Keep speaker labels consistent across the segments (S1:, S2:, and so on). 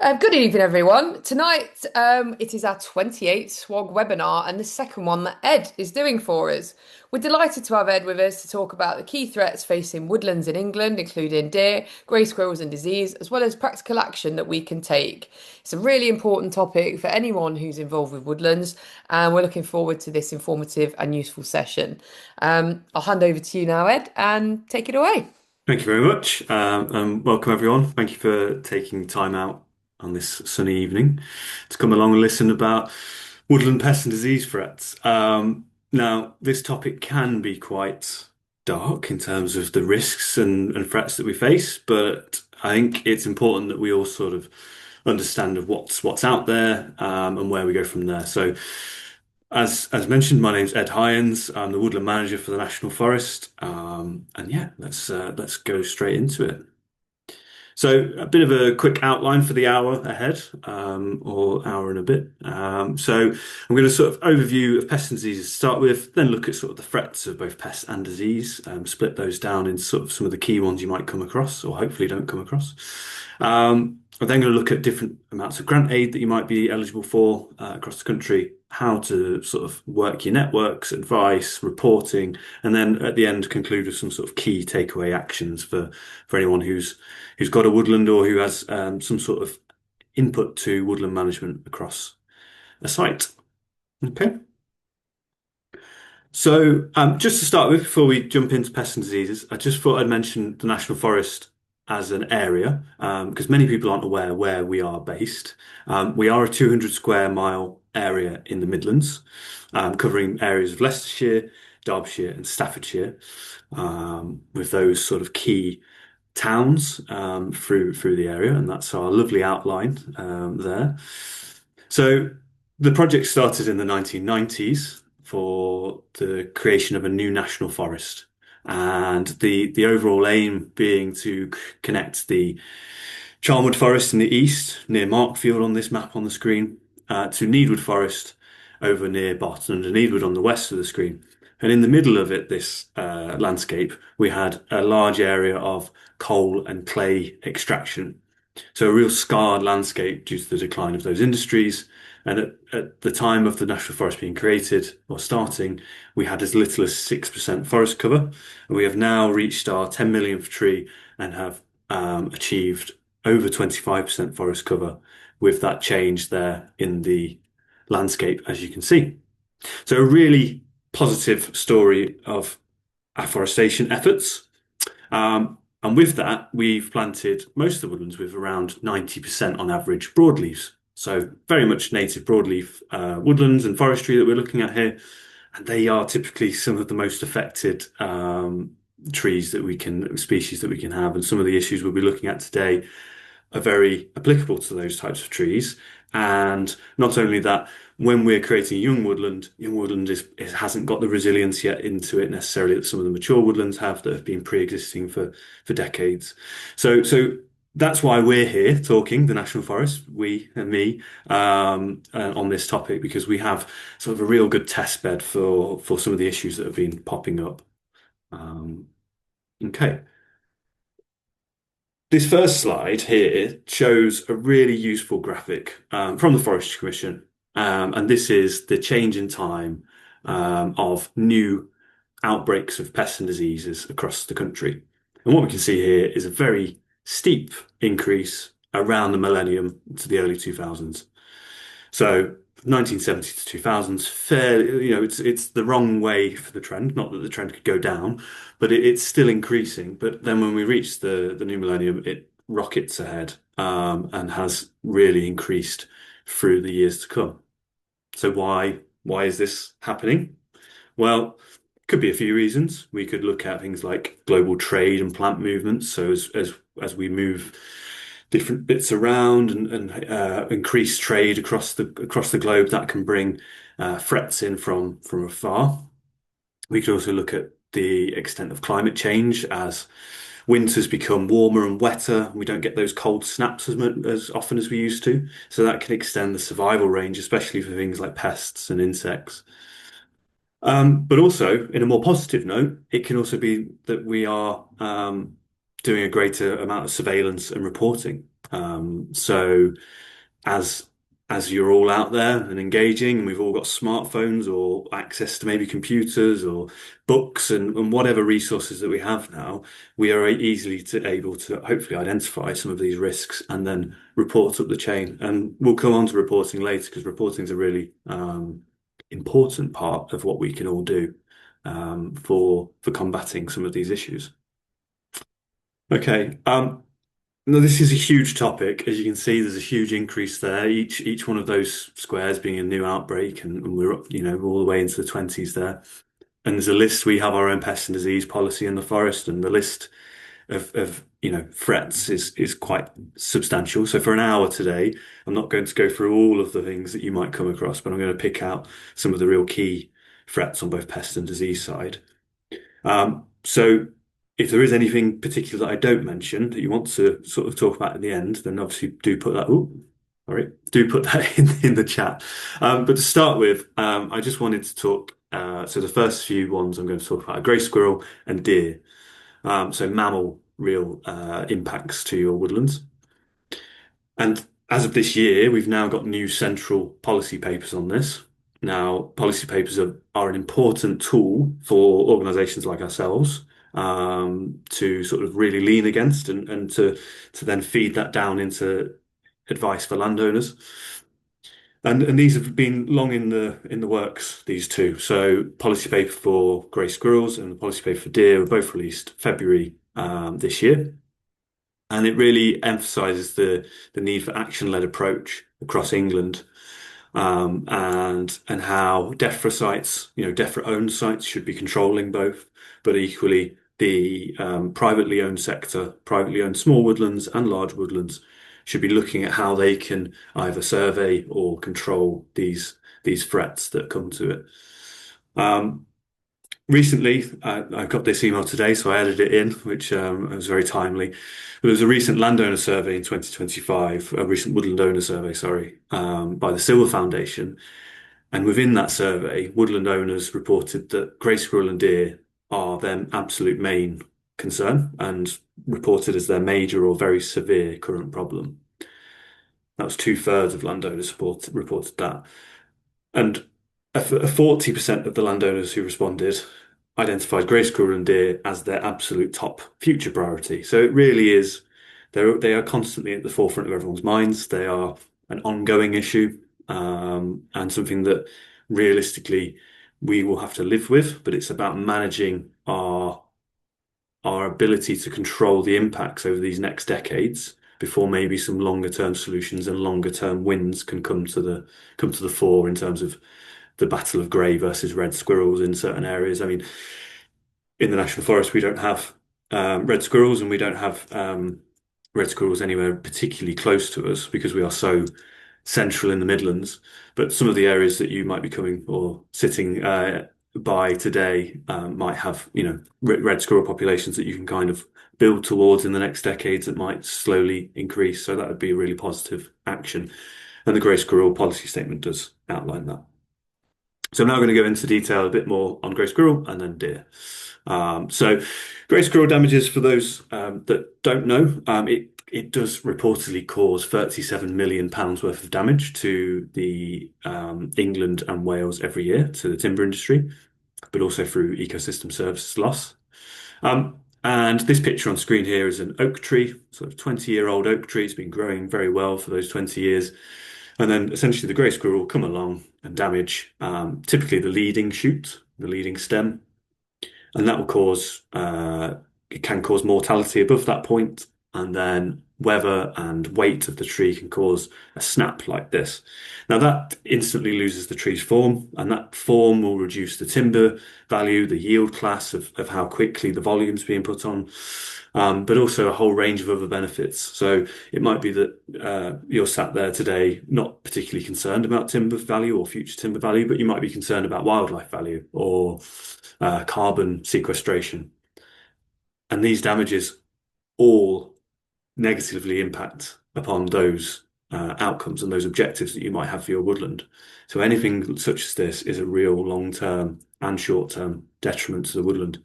S1: Good evening, everyone. Tonight, it is our 28th SWOG webinar and the second one that Ed is doing for us. We're delighted to have Ed with us to talk about the key threats facing woodlands in England, including deer, grey squirrels and disease, as well as practical action that we can take. It's a really important topic for anyone who's involved with woodlands, and we're looking forward to this informative and useful session. I'll hand over to you now, Ed, and take it away.
S2: Thank you very much, and welcome everyone. Thank you for taking time out on this sunny evening to come along and listen about woodland pest and disease threats. Now, this topic can be quite dark in terms of the risks and threats that we face, but I think it's important that we all sort of understand of what's out there, and where we go from there. So, as mentioned, my name's Ed Hyans. I'm the woodland manager for the National Forest. And yeah, let's go straight into it. So a bit of a quick outline for the hour ahead, or hour and a bit. So I'm going to sort of overview of pests and diseases to start with, then look at sort of the threats of both pest and disease, split those down into sort of some of the key ones you might come across, or hopefully don't come across. I'm then going to look at different amounts of grant aid that you might be eligible for across the country, how to sort of work your networks, advice, reporting, and then at the end conclude with some sort of key takeaway actions for anyone who's got a woodland or who has some sort of input to woodland management across a site. Okay. So just to start with, before we jump into pests and diseases, I just thought I'd mention the National Forest as an area, because many people aren't aware where we are based. We are a 200 square mile area in the Midlands, covering areas of Leicestershire, Derbyshire, and Staffordshire, with those sort of key towns through the area, and that's our lovely outline there. So the project started in the 1990s for the creation of a new national forest, and the overall aim being to connect the Charnwood Forest in the east, near Markfield on this map on the screen, to Needwood Forest over near Barton under Needwood on the west of the screen. And in the middle of it, this landscape, we had a large area of coal and clay extraction. So a real scarred landscape due to the decline of those industries. And at the time of the National Forest being created or starting, we had as little as 6% forest cover. And we have now reached our 10 millionth tree and have achieved over 25% forest cover with that change there in the landscape, as you can see. So a really positive story of afforestation efforts. And with that, we've planted most of the woodlands with around 90% on average broadleaves. So very much native broadleaf woodlands and forestry that we're looking at here. And they are typically some of the most affected species that we can have. And some of the issues we'll be looking at today are very applicable to those types of trees. And not only that, when we're creating young woodland hasn't got the resilience yet into it necessarily that some of the mature woodlands have that have been pre-existing for decades. So that's why we're here talking, the National Forest, we and me, on this topic, because we have sort of a real good test bed for some of the issues that have been popping up. Okay. This first slide here shows a really useful graphic from the Forestry Commission, and this is the change in time of new outbreaks of pests and diseases across the country. And what we can see here is a very steep increase around the millennium to the early 2000s. So 1970 to 2000s, fairly, it's the wrong way for the trend. Not that the trend could go down, but it's still increasing. But then when we reach the new millennium, it rockets ahead, and has really increased through the years to come. So why is this happening? Well, could be a few reasons. We could look at things like global trade and plant movements. So as we move different bits around and increase trade across the globe, that can bring threats in from afar. We could also look at the extent of climate change as winters become warmer and wetter. We don't get those cold snaps as often as we used to. So that can extend the survival range, especially for things like pests and insects. But also, in a more positive note, it can also be that we are doing a greater amount of surveillance and reporting. So as as you're all out there and engaging, and we've all got smartphones or access to maybe computers or books and whatever resources that we have now, we are easily able to hopefully identify some of these risks and then report up the chain. And we'll come on to reporting later because reporting is a really important part of what we can all do for combating some of these issues. Okay. No, this is a huge topic. As you can see, there's a huge increase there. Each one of those squares being a new outbreak, and we're up, all the way into the 20s there. And there's a list. We have our own pest and disease policy in the forest, and the list of threats is quite substantial. So for an hour today, I'm not going to go through all of the things that you might come across, but I'm going to pick out some of the real key threats on both pest and disease side. So if there is anything particular that I don't mention that you want to sort of talk about at the end, then obviously do put that. Oh, sorry, do put that in the chat. But to start with, I just wanted to talk. So the first few ones I'm going to talk about are grey squirrel and deer. So mammal real impacts to your woodlands. And as of this year, we've now got new central policy papers on this. Now, policy papers are an important tool for organisations like ourselves to sort of really lean against and to then feed that down into advice for landowners. And these have been long in the works, these two. So policy paper for grey squirrels and the policy paper for deer were both released February this year. And it really emphasises the need for action-led approach across England, and how DEFRA sites, DEFRA-owned sites should be controlling both, but equally the privately owned sector, privately owned small woodlands and large woodlands should be looking at how they can either survey or control these threats that come to it. Recently, I got this email today, so I added it in, which was very timely. There was a recent landowner survey in 2025, a recent woodland owner survey, sorry, by the Silver Foundation. And within that survey, woodland owners reported that grey squirrel and deer are their absolute main concern and reported as their major or very severe current problem. That was two-thirds of landowners reported that. And 40% of the landowners who responded identified grey squirrel and deer as their absolute top future priority. So it really is, they are constantly at the forefront of everyone's minds. They are an ongoing issue, and something that realistically we will have to live with, but it's about managing our ability to control the impacts over these next decades before maybe some longer term solutions and longer term wins can come to the fore in terms of the battle of grey versus red squirrels in certain areas. I mean, in the National Forest, we don't have red squirrels, and we don't have red squirrels anywhere particularly close to us because we are so central in the Midlands. But some of the areas that you might be coming or sitting by today might have, red squirrel populations that you can kind of build towards in the next decades that might slowly increase. So that would be a really positive action. And the grey squirrel policy statement does outline that. So I'm now going to go into detail a bit more on grey squirrel and then deer. So grey squirrel damages, for those that don't know, it does reportedly cause £37 million worth of damage to the England and Wales every year to the timber industry, but also through ecosystem services loss. And this picture on screen here is an oak tree, sort of 20-year-old oak tree. It's been growing very well for those 20 years. And then essentially the grey squirrel will come along and damage typically the leading shoot, the leading stem. And that will it can cause mortality above that point. And then weather and weight of the tree can cause a snap like this. Now that instantly loses the tree's form, and that form will reduce the timber value, the yield class of how quickly the volume's being put on, but also a whole range of other benefits. So it might be that you're sat there today not particularly concerned about timber value or future timber value, but you might be concerned about wildlife value or carbon sequestration. And these damages all negatively impact upon those outcomes and those objectives that you might have for your woodland. So anything such as this is a real long-term and short-term detriment to the woodland.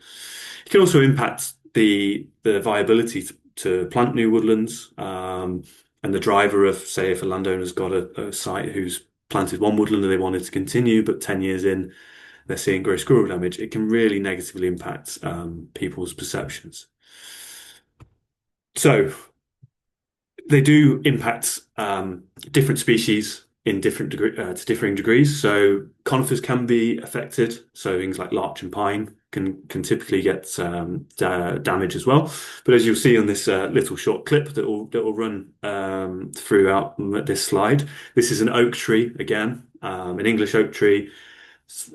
S2: It can also impact the viability to plant new woodlands, and and the driver of, say, if a landowner's got a site who's planted one woodland and they wanted to continue, but 10 years in, they're seeing grey squirrel damage, it can really negatively impact people's perceptions. So they do impact different species in to differing degrees. So conifers can be affected. So things like larch and pine can typically get damage as well. But as you'll see on this little short clip that will run throughout this slide, this is an oak tree again, an English oak tree,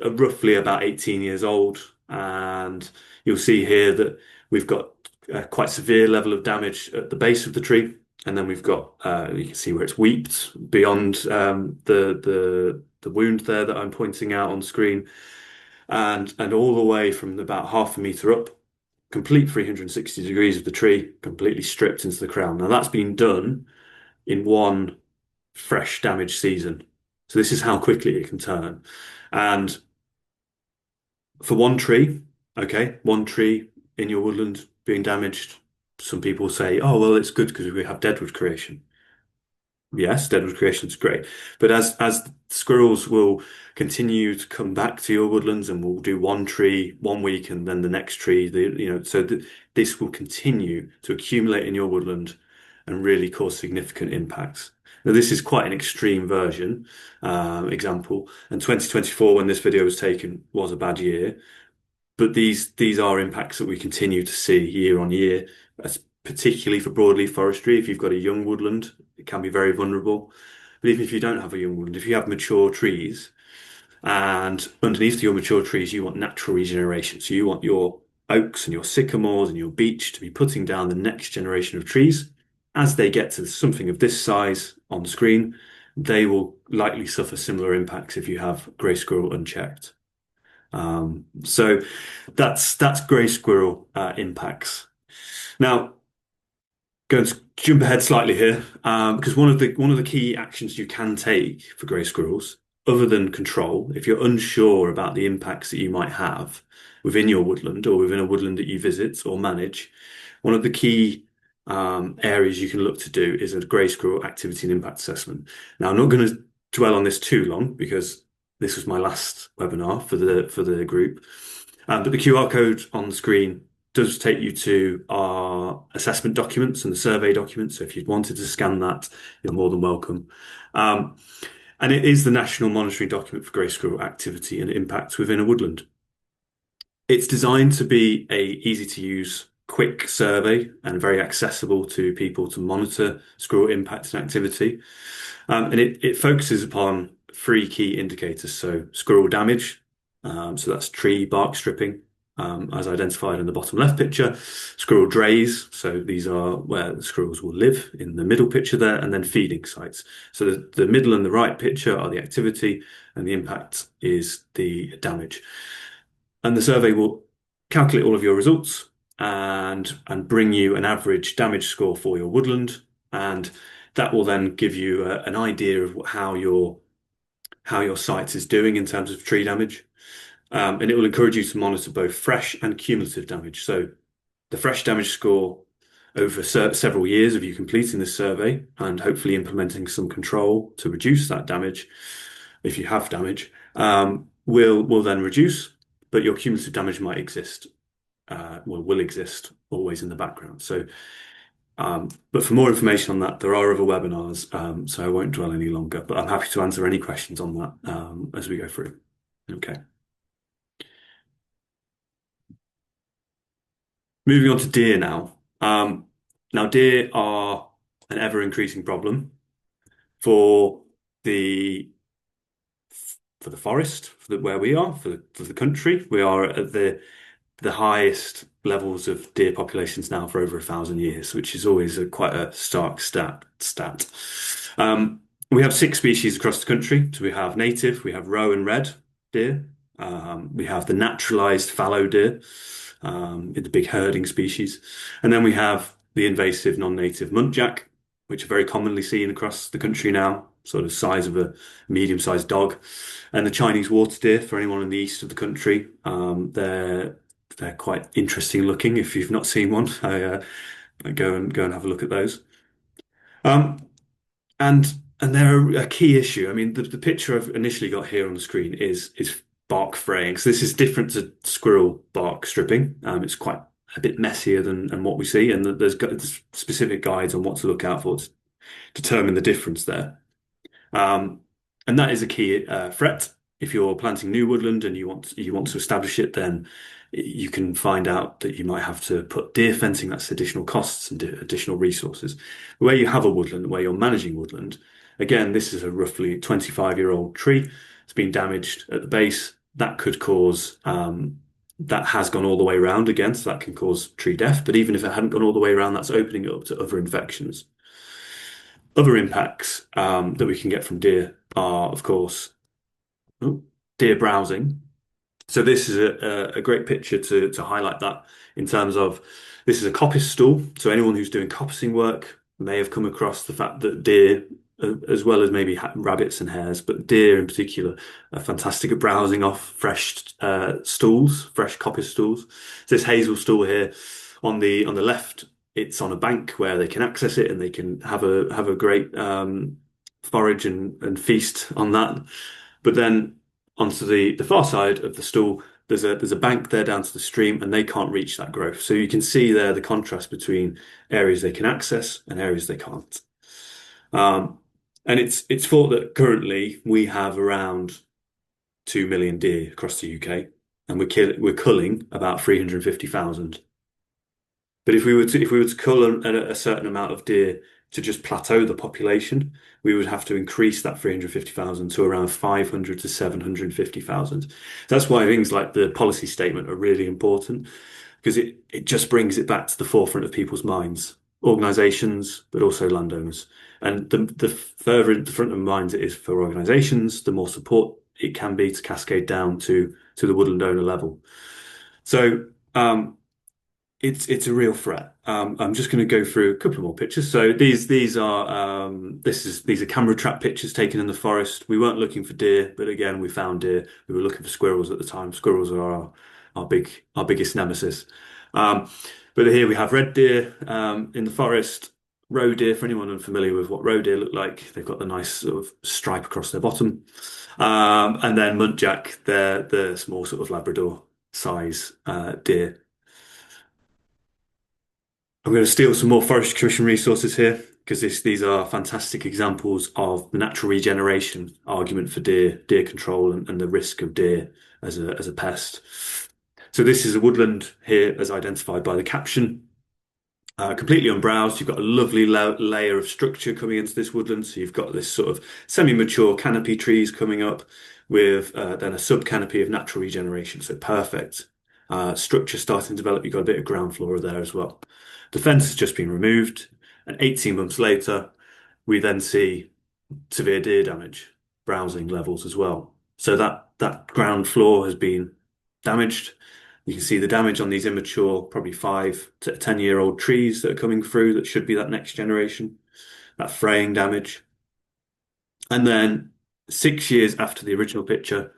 S2: roughly about 18 years old, and you'll see here that we've got a quite severe level of damage at the base of the tree. And then we've got you can see where it's weeped beyond the wound there that I'm pointing out on screen, and all the way from about half a meter up, complete 360 degrees of the tree, completely stripped into the crown. Now that's been done in one fresh damage season. So this is how quickly it can turn. And for one tree, okay, one tree in your woodland being damaged, some people say, oh, well, it's good because we have deadwood creation. Yes, deadwood creation is great. But as squirrels will continue to come back to your woodlands and will do one tree one week and then the next tree, this will continue to accumulate in your woodland and really cause significant impacts. Now, this is quite an extreme version example, and 2024, when this video was taken, was a bad year. But these are impacts that we continue to see year on year, particularly for broadleaf forestry. If you've got a young woodland, it can be very vulnerable. But even if you don't have a young woodland, if you have mature trees, and underneath your mature trees, you want natural regeneration. So you want your oaks and your sycamores and your beech to be putting down the next generation of trees. As they get to something of this size on screen, they will likely suffer similar impacts if you have grey squirrel unchecked. So that's grey squirrel impacts. Now, going to jump ahead slightly here, because one of the key actions you can take for grey squirrels, other than control, if you're unsure about the impacts that you might have within your woodland or within a woodland that you visit or manage, one of the key areas you can look to do is a grey squirrel activity and impact assessment. Now, I'm not going to dwell on this too long because this was my last webinar for the group, but the QR code on the screen does take you to our assessment documents and the survey documents. So if you wanted to scan that, you're more than welcome. And it is the national monitoring document for grey squirrel activity and impact within a woodland. It's designed to be a easy to use, quick survey and very accessible to people to monitor squirrel impact and activity. And it focuses upon three key indicators. So squirrel damage, so that's tree bark stripping, as identified in the bottom left picture. Squirrel drays, so these are where the squirrels will live in the middle picture there, and then feeding sites. So the middle and the right picture are the activity, and the impact is the damage. And the survey will calculate all of your results and bring you an average damage score for your woodland, and that will then give you an idea of how your site is doing in terms of tree damage. And it will encourage you to monitor both fresh and cumulative damage. So the fresh damage score over several years of you completing this survey and hopefully implementing some control to reduce that damage, if you have damage, will then reduce, but your cumulative damage might exist, will exist always in the background. So, but for more information on that, there are other webinars, so I won't dwell any longer, but I'm happy to answer any questions on that as we go through. Okay. Moving on to deer now. Now, deer are an ever-increasing problem for the forest, where we are, for the country. We are at the highest levels of deer populations now for over 1,000 years, which is always quite a stark stat. We have 6 species across the country. So we have native, we have roe and red deer, we have the naturalized fallow deer, the big herding species, and then we have the invasive non-native muntjac, which are very commonly seen across the country now, sort of size of a medium-sized dog, and the Chinese water deer. For anyone in the east of the country, they're quite interesting looking. If you've not seen one, I go and have a look at those. And they're a key issue. I mean, the picture I've initially got here on the screen is bark fraying. So this is different to squirrel bark stripping. It's quite a bit messier than what we see, and there's specific guides on what to look out for to determine the difference there. Um, and that is a key threat. If you're planting new woodland and you want to establish it, then you can find out that you might have to put deer fencing. That's additional costs and additional resources. Where you have a woodland, where you're managing woodland, again, this is a roughly 25-year-old tree. It's been damaged at the base. That could cause that has gone all the way around again, so that can cause tree death. But even if it hadn't gone all the way around, that's opening it up to other infections. Other impacts that we can get from deer are, of course, deer browsing. So this is a great picture to highlight that in terms of this is a coppice stool. So anyone who's doing coppicing work may have come across the fact that deer, as well as maybe rabbits and hares, but deer in particular, are fantastic at browsing off fresh stools, fresh coppice stools. So this hazel stool here on the left, it's on a bank where they can access it and they can have a great forage and feast on that. But then onto the far side of the stool, there's a bank there down to the stream, and they can't reach that growth. So you can see there the contrast between areas they can access and areas they can't. Um, and it's thought that currently we have around 2 million deer across the UK, and we're culling about 350,000. But if we were to cull a certain amount of deer to just plateau the population, we would have to increase that 350,000 to around 500 to 750,000. That's why things like the policy statement are really important because it just brings it back to the forefront of people's minds, organisations, but also landowners. And the further in the front of minds it is for organisations, the more support it can be to cascade down to the woodland owner level. So it's a real threat. I'm just going to go through a couple more pictures. So these are camera trap pictures taken in the forest. We weren't looking for deer, but again we found deer. We were looking for squirrels at the time. Squirrels are our biggest nemesis. Um, but here we have red deer in the forest. Roe deer, for anyone unfamiliar with what roe deer look like, they've got the nice sort of stripe across their bottom. And then muntjac, they're the small sort of Labrador size deer. I'm going to steal some more Forestry Commission resources here because these are fantastic examples of the natural regeneration argument for deer control and the risk of deer as a pest. So this is a woodland here as identified by the caption. Completely unbrowsed. You've got a lovely layer of structure coming into this woodland. So you've got this sort of semi-mature canopy trees coming up with then a sub-canopy of natural regeneration. So perfect. Structure starting to develop. You've got a bit of ground flora there as well. The fence has just been removed, and 18 months later, we then see severe deer damage, browsing levels as well. So that ground floor has been damaged. You can see the damage on these immature, probably 5 to 10-year-old trees that are coming through that should be that next generation, that fraying damage. And then 6 years after the original picture,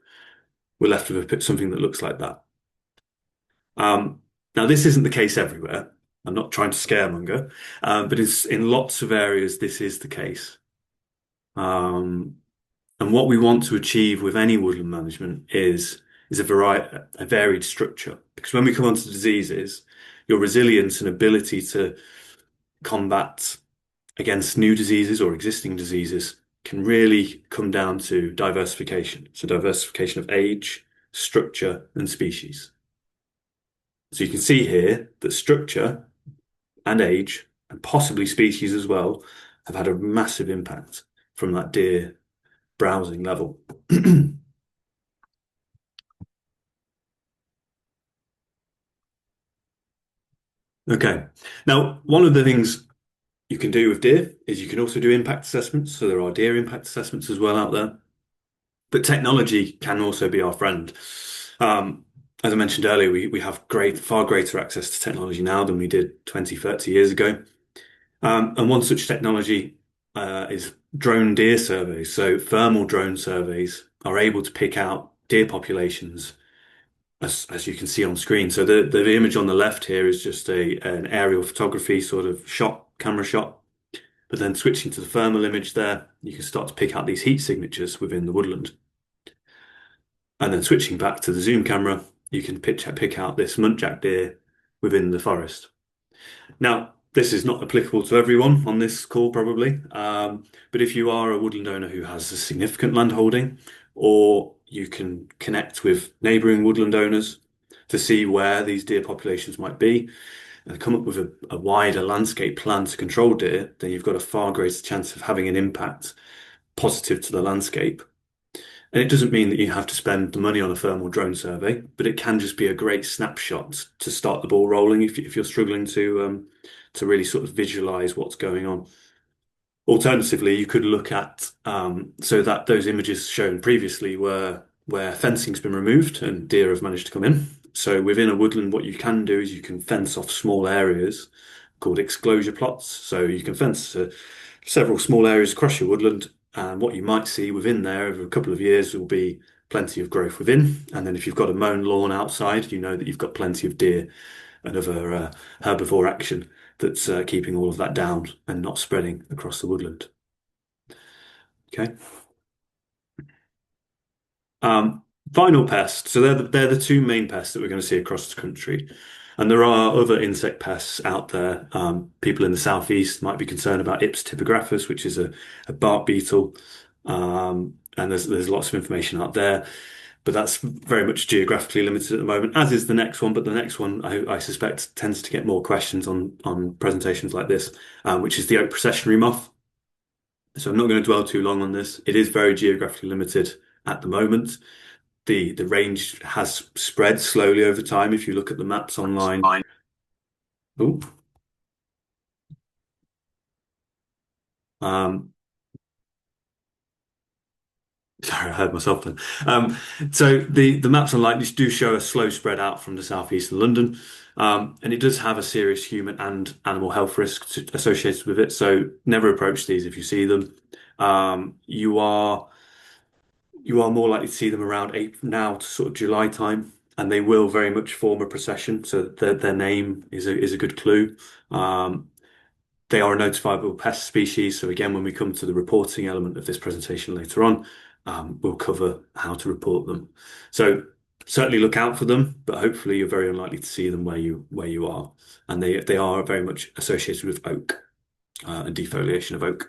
S2: we're left with something that looks like that. Now, this isn't the case everywhere. I'm not trying to scaremonger, but it's in lots of areas, this is the case. And what we want to achieve with any woodland management is a varied structure. Because when we come on to diseases, your resilience and ability to combat against new diseases or existing diseases can really come down to diversification. So diversification of age, structure, and species. So you can see here that structure and age, and possibly species as well, have had a massive impact from that deer browsing level. Okay. Now, one of the things you can do with deer is you can also do impact assessments. So there are deer impact assessments as well out there. But technology can also be our friend. As I mentioned earlier, we have far greater access to technology now than we did 20, 30 years ago. And one such technology is drone deer surveys. So thermal drone surveys are able to pick out deer populations as you can see on screen. So the image on the left here is just an aerial photography sort of camera shot. But then switching to the thermal image there, you can start to pick out these heat signatures within the woodland. And then switching back to the zoom camera, you can pick out this muntjac deer within the forest. Now, this is not applicable to everyone on this call, probably, but if you are a woodland owner who has a significant land holding, or you can connect with neighbouring woodland owners to see where these deer populations might be and come up with a wider landscape plan to control deer, then you've got a far greater chance of having an impact positive to the landscape. And it doesn't mean that you have to spend the money on a thermal drone survey, but it can just be a great snapshot to start the ball rolling if you're struggling to really sort of visualize what's going on. Alternatively, you could look at so that those images shown previously were where fencing's been removed and deer have managed to come in. So within a woodland, what you can do is you can fence off small areas called exclosure plots. So you can fence several small areas across your woodland, and what you might see within there over a couple of years will be plenty of growth within. And then if you've got a mown lawn outside, you know that you've got plenty of deer and other herbivore action that's keeping all of that down and not spreading across the woodland. Okay. Um, Final pests. So they're the two main pests that we're going to see across the country. And there are other insect pests out there. People in the southeast might be concerned about Ips typographus, which is a bark beetle. And there's lots of information out there, but that's very much geographically limited at the moment, as is the next one. But the next one, I suspect, tends to get more questions on presentations like this, which is the oak processionary moth. So I'm not going to dwell too long on this. It is very geographically limited at the moment. The range has spread slowly over time. If you look at the maps online. Oh, um, sorry, I heard myself then. So the maps online do show a slow spread out from the southeast of London, and it does have a serious human and animal health risk associated with it. So never approach these if you see them. You are more likely to see them around April now to sort of July time, and they will very much form a procession. So their name is a good clue. They are a notifiable pest species. So again, when we come to the reporting element of this presentation later on, we'll cover how to report them. So certainly look out for them, but hopefully you're very unlikely to see them where you are. And they are very much associated with oak and defoliation of oak.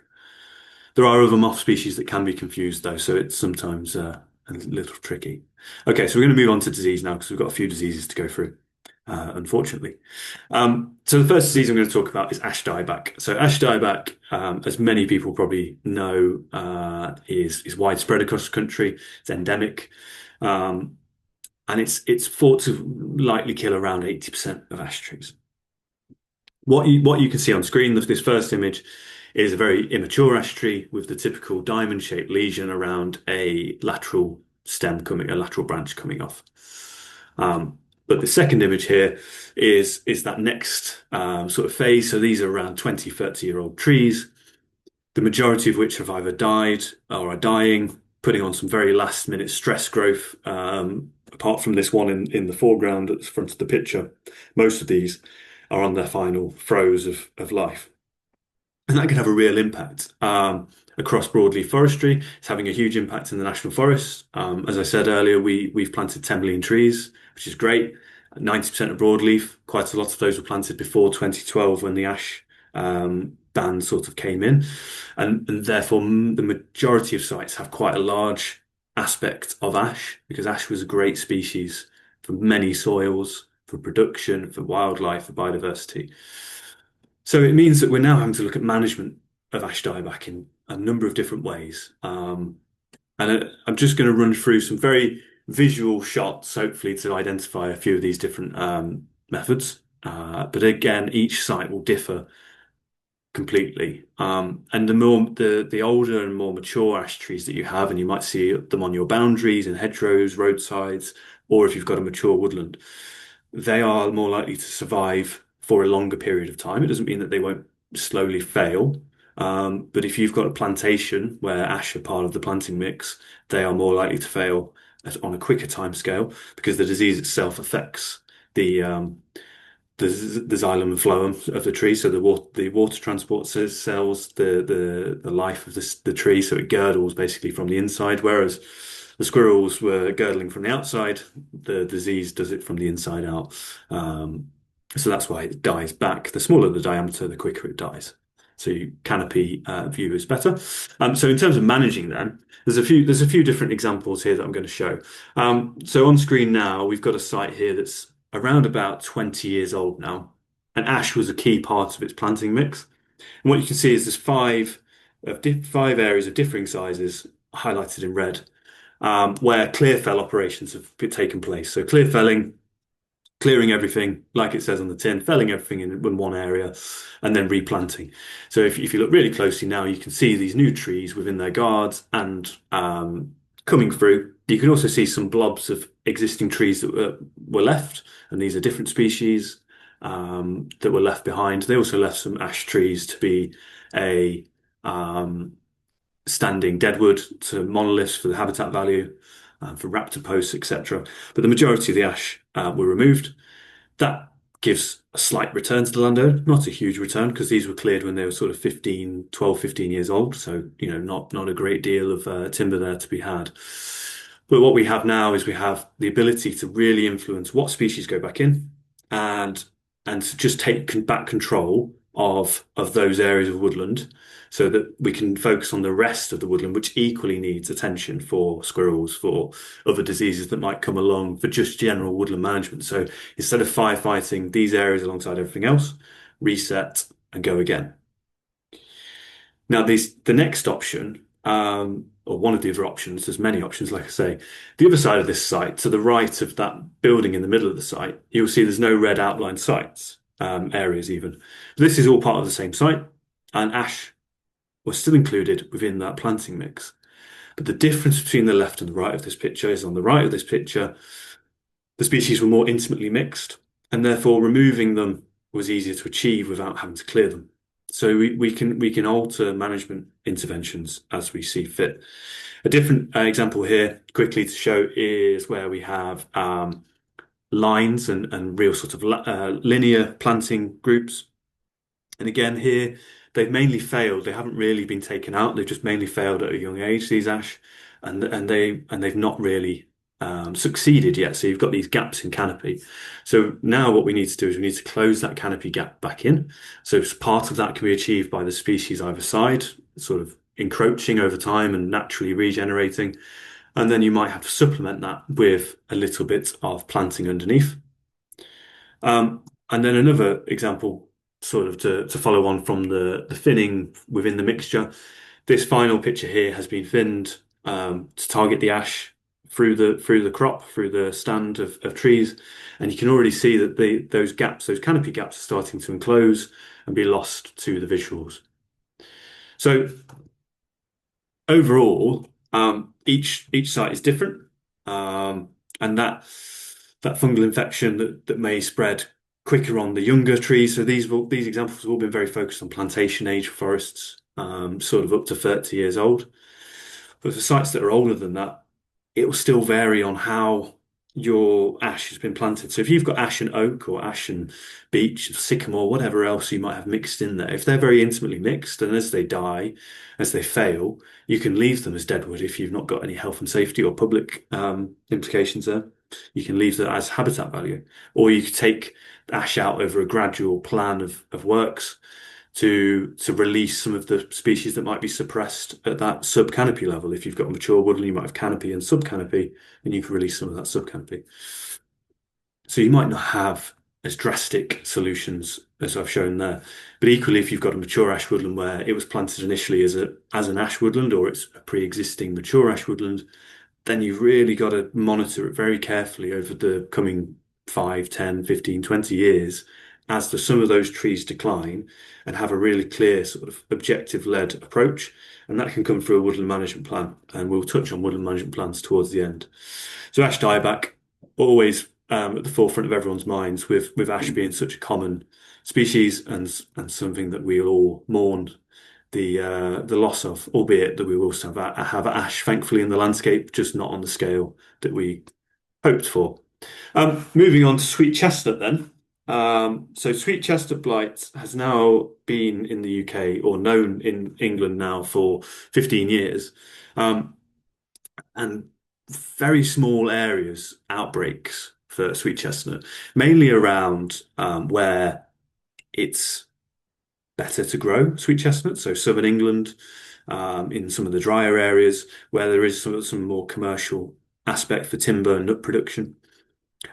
S2: There are other moth species that can be confused though, so it's sometimes a little tricky. Okay, so we're going to move on to disease now because we've got a few diseases to go through, unfortunately. So the first disease I'm going to talk about is ash dieback. So ash dieback, as many people probably know, is widespread across the country. It's endemic, and it's thought to likely kill around 80% of ash trees. What you can see on screen, this first image is a very immature ash tree with the typical diamond-shaped lesion around a lateral a lateral branch coming off. But the second image here is that next sort of phase. So these are around 20, 30-year-old trees, the majority of which have either died or are dying, putting on some very last-minute stress growth. Apart from this one in the foreground at the front of the picture, most of these are on their final throes of life. And that can have a real impact across broadleaf forestry. It's having a huge impact in the national forest. As I said earlier, we've planted 10 million trees, which is great. 90% of broadleaf, quite a lot of those were planted before 2012 when the ash ban sort of came in. And therefore, the majority of sites have quite a large aspect of ash because ash was a great species for many soils, for production, for wildlife, for biodiversity. So it means that we're now having to look at management of ash dieback in a number of different ways. And I'm just going to run through some very visual shots, hopefully to identify a few of these different methods. But again, each site will differ completely. And the older and more mature ash trees that you have, and you might see them on your boundaries and hedgerows, roadsides, or if you've got a mature woodland, they are more likely to survive for a longer period of time. It doesn't mean that they won't slowly fail. But if you've got a plantation where ash are part of the planting mix, they are more likely to fail on a quicker time scale because the disease itself affects the the xylem and phloem of the tree, so the water transport cells the life of the tree, so it girdles basically from the inside, whereas the squirrels were girdling from the outside. The disease does it from the inside out. So that's why it dies back. The smaller the diameter, the quicker it dies. So canopy view is better. So in terms of managing them, there's a few different examples here that I'm going to show. So on screen now, we've got a site here that's around about 20 years old now, and ash was a key part of its planting mix. And what you can see is there's five areas of differing sizes highlighted in red, where clear fell operations have taken place. So clear felling, clearing everything, like it says on the tin, felling everything in one area, and then replanting. So if you look really closely now, you can see these new trees within their guards and coming through. You can also see some blobs of existing trees that were left, and these are different species that were left behind. They also left some ash trees to be a standing deadwood, to monoliths for the habitat value, for raptor posts, etc. But the majority of the ash were removed. That gives a slight return to the landowner, not a huge return because these were cleared when they were sort of 12, 15 years old. So, not a great deal of timber there to be had. But what we have now is we have the ability to really influence what species go back in and to just take back control of those areas of woodland so that we can focus on the rest of the woodland, which equally needs attention for squirrels, for other diseases that might come along, for just general woodland management. So instead of firefighting these areas alongside everything else, reset and go again. Now, the next option, or one of the other options, there's many options, like I say, the other side of this site, to the right of that building in the middle of the site, you'll see there's no red outlined sites, areas even. But this is all part of the same site, and ash was still included within that planting mix. But the difference between the left and the right of this picture is on the right of this picture, the species were more intimately mixed, and therefore removing them was easier to achieve without having to clear them. So we can alter management interventions as we see fit. A different example here, quickly to show, is where we have lines and real sort of linear planting groups. And again here, they've mainly failed. They haven't really been taken out. They've just mainly failed at a young age, these ash, and they've not really succeeded yet. So you've got these gaps in canopy. So now what we need to do is we need to close that canopy gap back in. So part of that can be achieved by the species either side, sort of encroaching over time and naturally regenerating. And then you might have to supplement that with a little bit of planting underneath. And then another example, sort of to follow on from the thinning within the mixture. This final picture here has been thinned to target the ash through the crop, through the stand of trees, and you can already see that those gaps, those canopy gaps, are starting to enclose and be lost to the visuals. So overall, each site is different, and that fungal infection that may spread quicker on the younger trees. So these examples have all been very focused on plantation age forests, sort of up to 30 years old. But for sites that are older than that, it will still vary on how your ash has been planted. So if you've got ash and oak or ash and beech, sycamore, whatever else you might have mixed in there, if they're very intimately mixed, and as they die, as they fail, you can leave them as deadwood if you've not got any health and safety or public implications there. You can leave that as habitat value, or you could take ash out over a gradual plan of works to release some of the species that might be suppressed at that sub-canopy level. If you've got a mature woodland, you might have canopy and sub-canopy, and you can release some of that sub-canopy. So you might not have as drastic solutions as I've shown there. But equally, if you've got a mature ash woodland where it was planted initially as an ash woodland, or it's a pre-existing mature ash woodland, then you've really got to monitor it very carefully over the coming 5, 10, 15, 20 years as some of those trees decline, and have a really clear sort of objective-led approach. And that can come through a woodland management plan. And we'll touch on woodland management plans towards the end. So ash dieback, always at the forefront of everyone's minds, with ash being such a common species and something that we all mourn the loss of, albeit that we will also have ash, thankfully, in the landscape, just not on the scale that we hoped for. Moving on to sweet chestnut then. So sweet chestnut blight has now been in the UK or known in England now for 15 years. Um, and very small areas outbreaks for sweet chestnut, mainly around where it's better to grow sweet chestnut. So southern England, in some of the drier areas where there is some more commercial aspect for timber and nut production.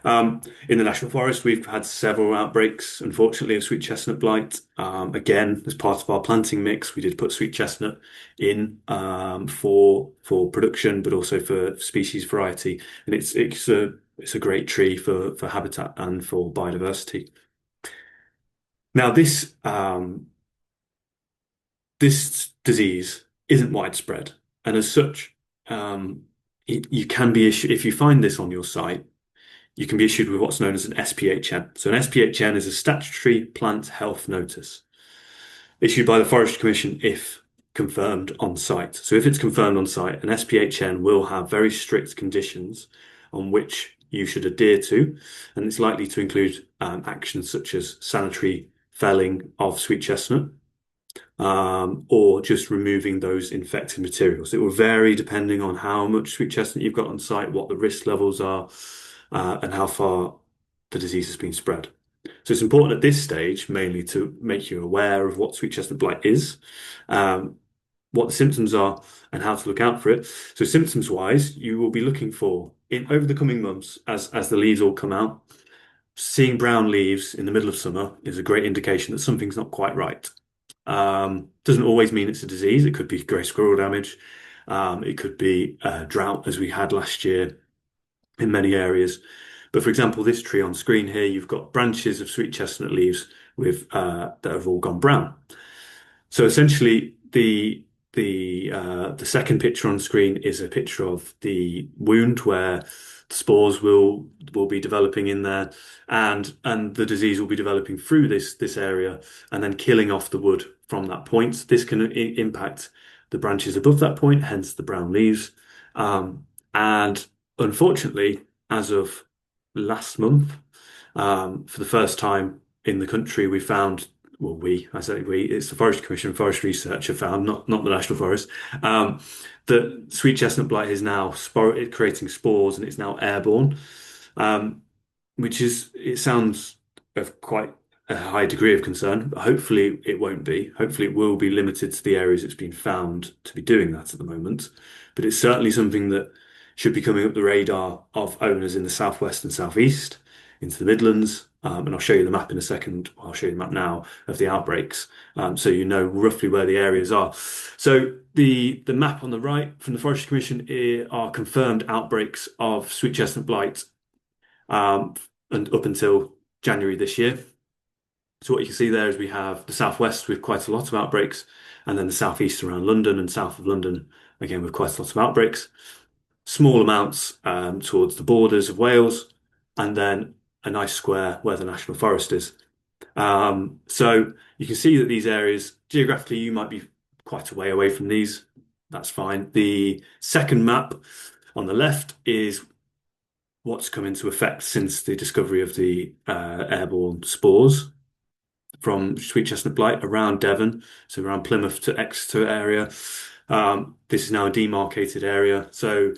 S2: In the National Forest, we've had several outbreaks, unfortunately, of sweet chestnut blight. Again, as part of our planting mix, we did put sweet chestnut in for production, but also for species variety, and it's a great tree for habitat and for biodiversity. Now, this disease isn't widespread, and as such, you can be issued if you find this on your site. You can be issued with what's known as an SPHN. So an SPHN is a statutory plant health notice issued by the Forestry Commission if confirmed on site. So if it's confirmed on site, an SPHN will have very strict conditions on which you should adhere to, and it's likely to include actions such as sanitary felling of sweet chestnut, or just removing those infected materials. It will vary depending on how much sweet chestnut you've got on site, what the risk levels are, and how far the disease has been spread. So it's important at this stage mainly to make you aware of what sweet chestnut blight is, um, what the symptoms are, and how to look out for it. So symptoms wise, you will be looking for in over the coming months as the leaves all come out. Seeing brown leaves in the middle of summer is a great indication that something's not quite right. Doesn't always mean it's a disease. It could be grey squirrel damage. It could be drought, as we had last year in many areas. But for example, this tree on screen here, you've got branches of sweet chestnut leaves with that have all gone brown. So essentially, the second picture on screen is a picture of the wound where the spores will be developing in there, and the disease will be developing through this area, and then killing off the wood from that point. This can impact the branches above that point, hence the brown leaves. And unfortunately, as of last month, for the first time in the country, we found, well, I say we, it's the Forestry Commission, Forest Research have found, not the National Forest, um, that sweet chestnut blight is now creating spores and it's now airborne, um, it sounds of quite a high degree of concern, but hopefully it won't be. Hopefully it will be limited to the areas it's been found to be doing that at the moment. But it's certainly something that should be coming up the radar of owners in the southwest and southeast, into the Midlands. And I'll show you the map in a second. I'll show you the map now of the outbreaks, so you know roughly where the areas are. So the map on the right from the Forestry Commission are confirmed outbreaks of sweet chestnut blight, and up until January this year. So what you can see there is we have the southwest with quite a lot of outbreaks, and then the southeast around London and south of London again with quite a lot of outbreaks. Small amounts towards the borders of Wales, and then a nice square where the National Forest is. So you can see that these areas, geographically, you might be quite a way away from these. That's fine. The second map on the left is what's come into effect since the discovery of the airborne spores from sweet chestnut blight around Devon, so around Plymouth to Exeter area. This is now a demarcated area, so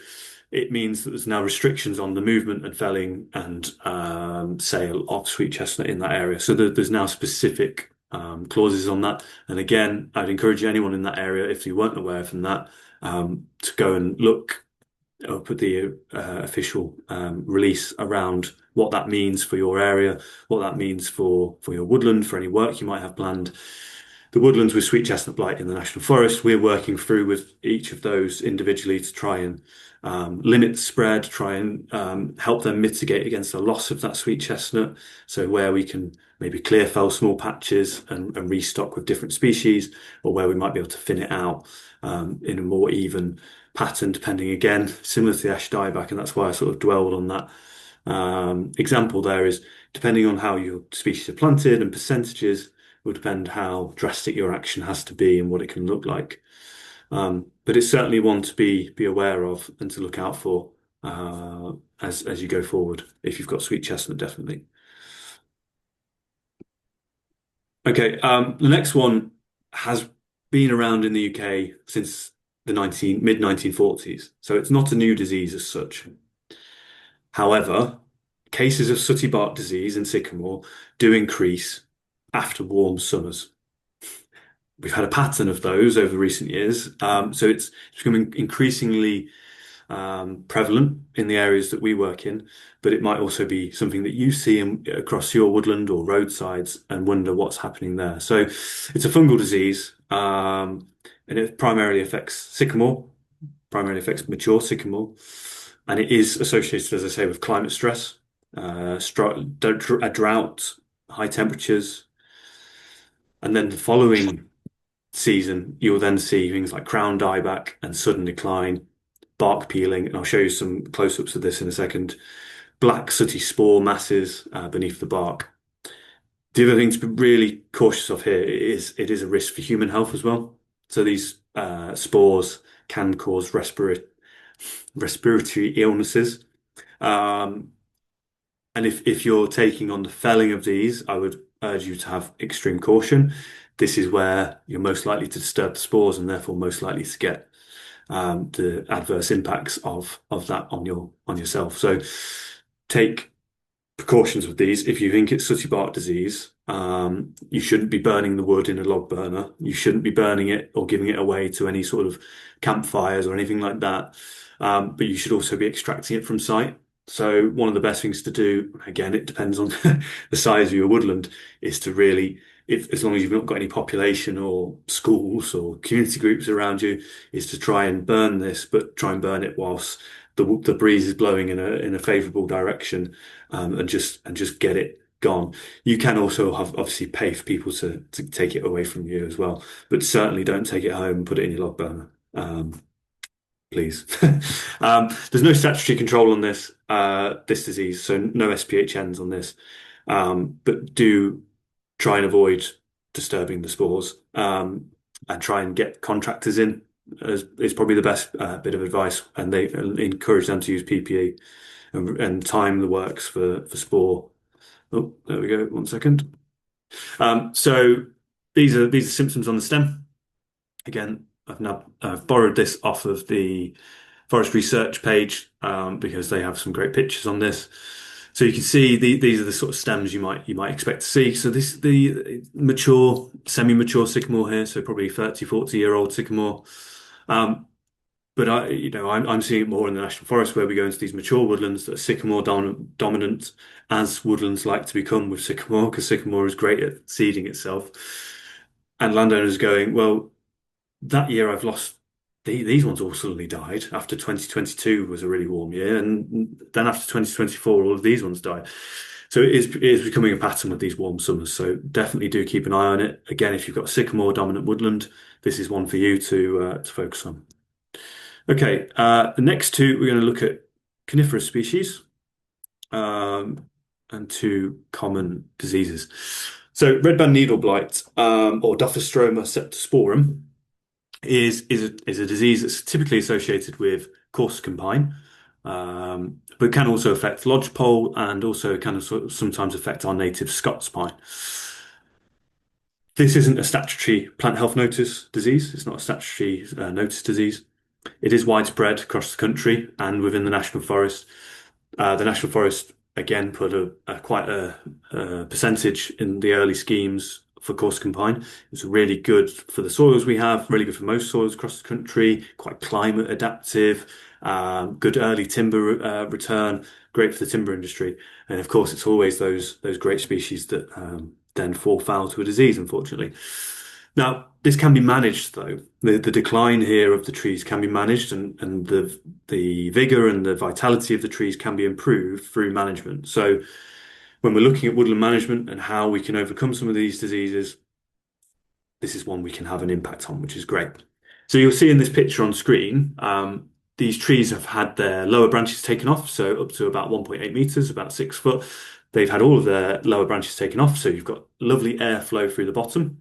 S2: it means that there's now restrictions on the movement and felling and sale of sweet chestnut in that area. So there's now specific clauses on that. And again, I'd encourage anyone in that area, if you weren't aware from that, to go and look up at the official release around what that means for your area, what that means for your woodland, for any work you might have planned. The woodlands with sweet chestnut blight in the National Forest, we're working through with each of those individually to try and limit the spread, try and help them mitigate against the loss of that sweet chestnut. So where we can maybe clear fell small patches and restock with different species, or where we might be able to thin it out in a more even pattern, depending again, similar to the ash dieback, and that's why I sort of dwelled on that example there is depending on how your species are planted and percentages will depend how drastic your action has to be and what it can look like. But it's certainly one to be aware of and to look out for as you go forward if you've got sweet chestnut, definitely. Okay, the next one has been around in the UK since the 19 mid 1940s, so it's not a new disease as such. However, cases of sooty bark disease and sycamore do increase after warm summers. We've had a pattern of those over recent years, so it's becoming increasingly prevalent in the areas that we work in, but it might also be something that you see across your woodland or roadsides and wonder what's happening there. So it's a fungal disease, and it primarily affects sycamore, primarily affects mature sycamore, and it is associated, as I say, with climate stress, a drought, high temperatures, and then the following season, you'll then see things like crown dieback and sudden decline, bark peeling, and I'll show you some close-ups of this in a second. Black sooty spore masses beneath the bark. The other thing to be really cautious of here is it is a risk for human health as well. So these spores can cause respiratory illnesses. Um, and if you're taking on the felling of these, I would urge you to have extreme caution. This is where you're most likely to disturb the spores and therefore most likely to get the adverse impacts of that on yourself. So take precautions with these. If you think it's sooty bark disease, you shouldn't be burning the wood in a log burner. You shouldn't be burning it or giving it away to any sort of campfires or anything like that. But you should also be extracting it from site. So one of the best things to do, again, it depends on the size of your woodland, is to really, if as long as you've not got any population or schools or community groups around you, is to try and burn this, but try and burn it whilst the breeze is blowing in a favourable direction, and just get it gone. You can also have obviously pay for people to take it away from you as well, but certainly don't take it home and put it in your log burner. Please. There's no statutory control on this disease, so no SPHNs on this. But do try and avoid disturbing the spores, and try and get contractors in is probably the best bit of advice. And they encourage them to use PPE and time the works for spore. Oh, there we go. One second. So these are symptoms on the stem. Again, I've borrowed this off of the forest research page, because they have some great pictures on this. So you can see these are the sort of stems you might expect to see. So this the mature, semi-mature sycamore here, so probably 30, 40-year-old sycamore. Um, but I'm seeing it more in the national forest where we go into these mature woodlands that are sycamore dominant, as woodlands like to become with sycamore, because sycamore is great at seeding itself. And landowners going, well, that year I've lost these ones all suddenly died after 2022 was a really warm year, and then after 2024 all of these ones died. So it is becoming a pattern with these warm summers. So definitely do keep an eye on it. Again, if you've got a sycamore dominant woodland, this is one for you to focus on. Okay, the next two we're going to look at coniferous species, and two common diseases. So red band needle blight, or dothistroma septosporum, is a disease that's typically associated with Corsican pine, but can also affect lodgepole and also can sort of sometimes affect our native Scots pine. This isn't a statutory plant health notice disease. It's not a statutory notice disease. It is widespread across the country and within the National Forest. The National Forest again put quite a percentage in the early schemes for Corsican pine. It's really good for the soils we have, really good for most soils across the country, quite climate adaptive, good early timber return, great for the timber industry. And of course, it's always those great species that then fall foul to a disease, unfortunately. Now, this can be managed though. The decline here of the trees can be managed, and the vigor and the vitality of the trees can be improved through management. So when we're looking at woodland management and how we can overcome some of these diseases, this is one we can have an impact on, which is great. So you'll see in this picture on screen, these trees have had their lower branches taken off, so up to about 1.8 meters, about 6 foot. They've had all of their lower branches taken off, so you've got lovely airflow through the bottom.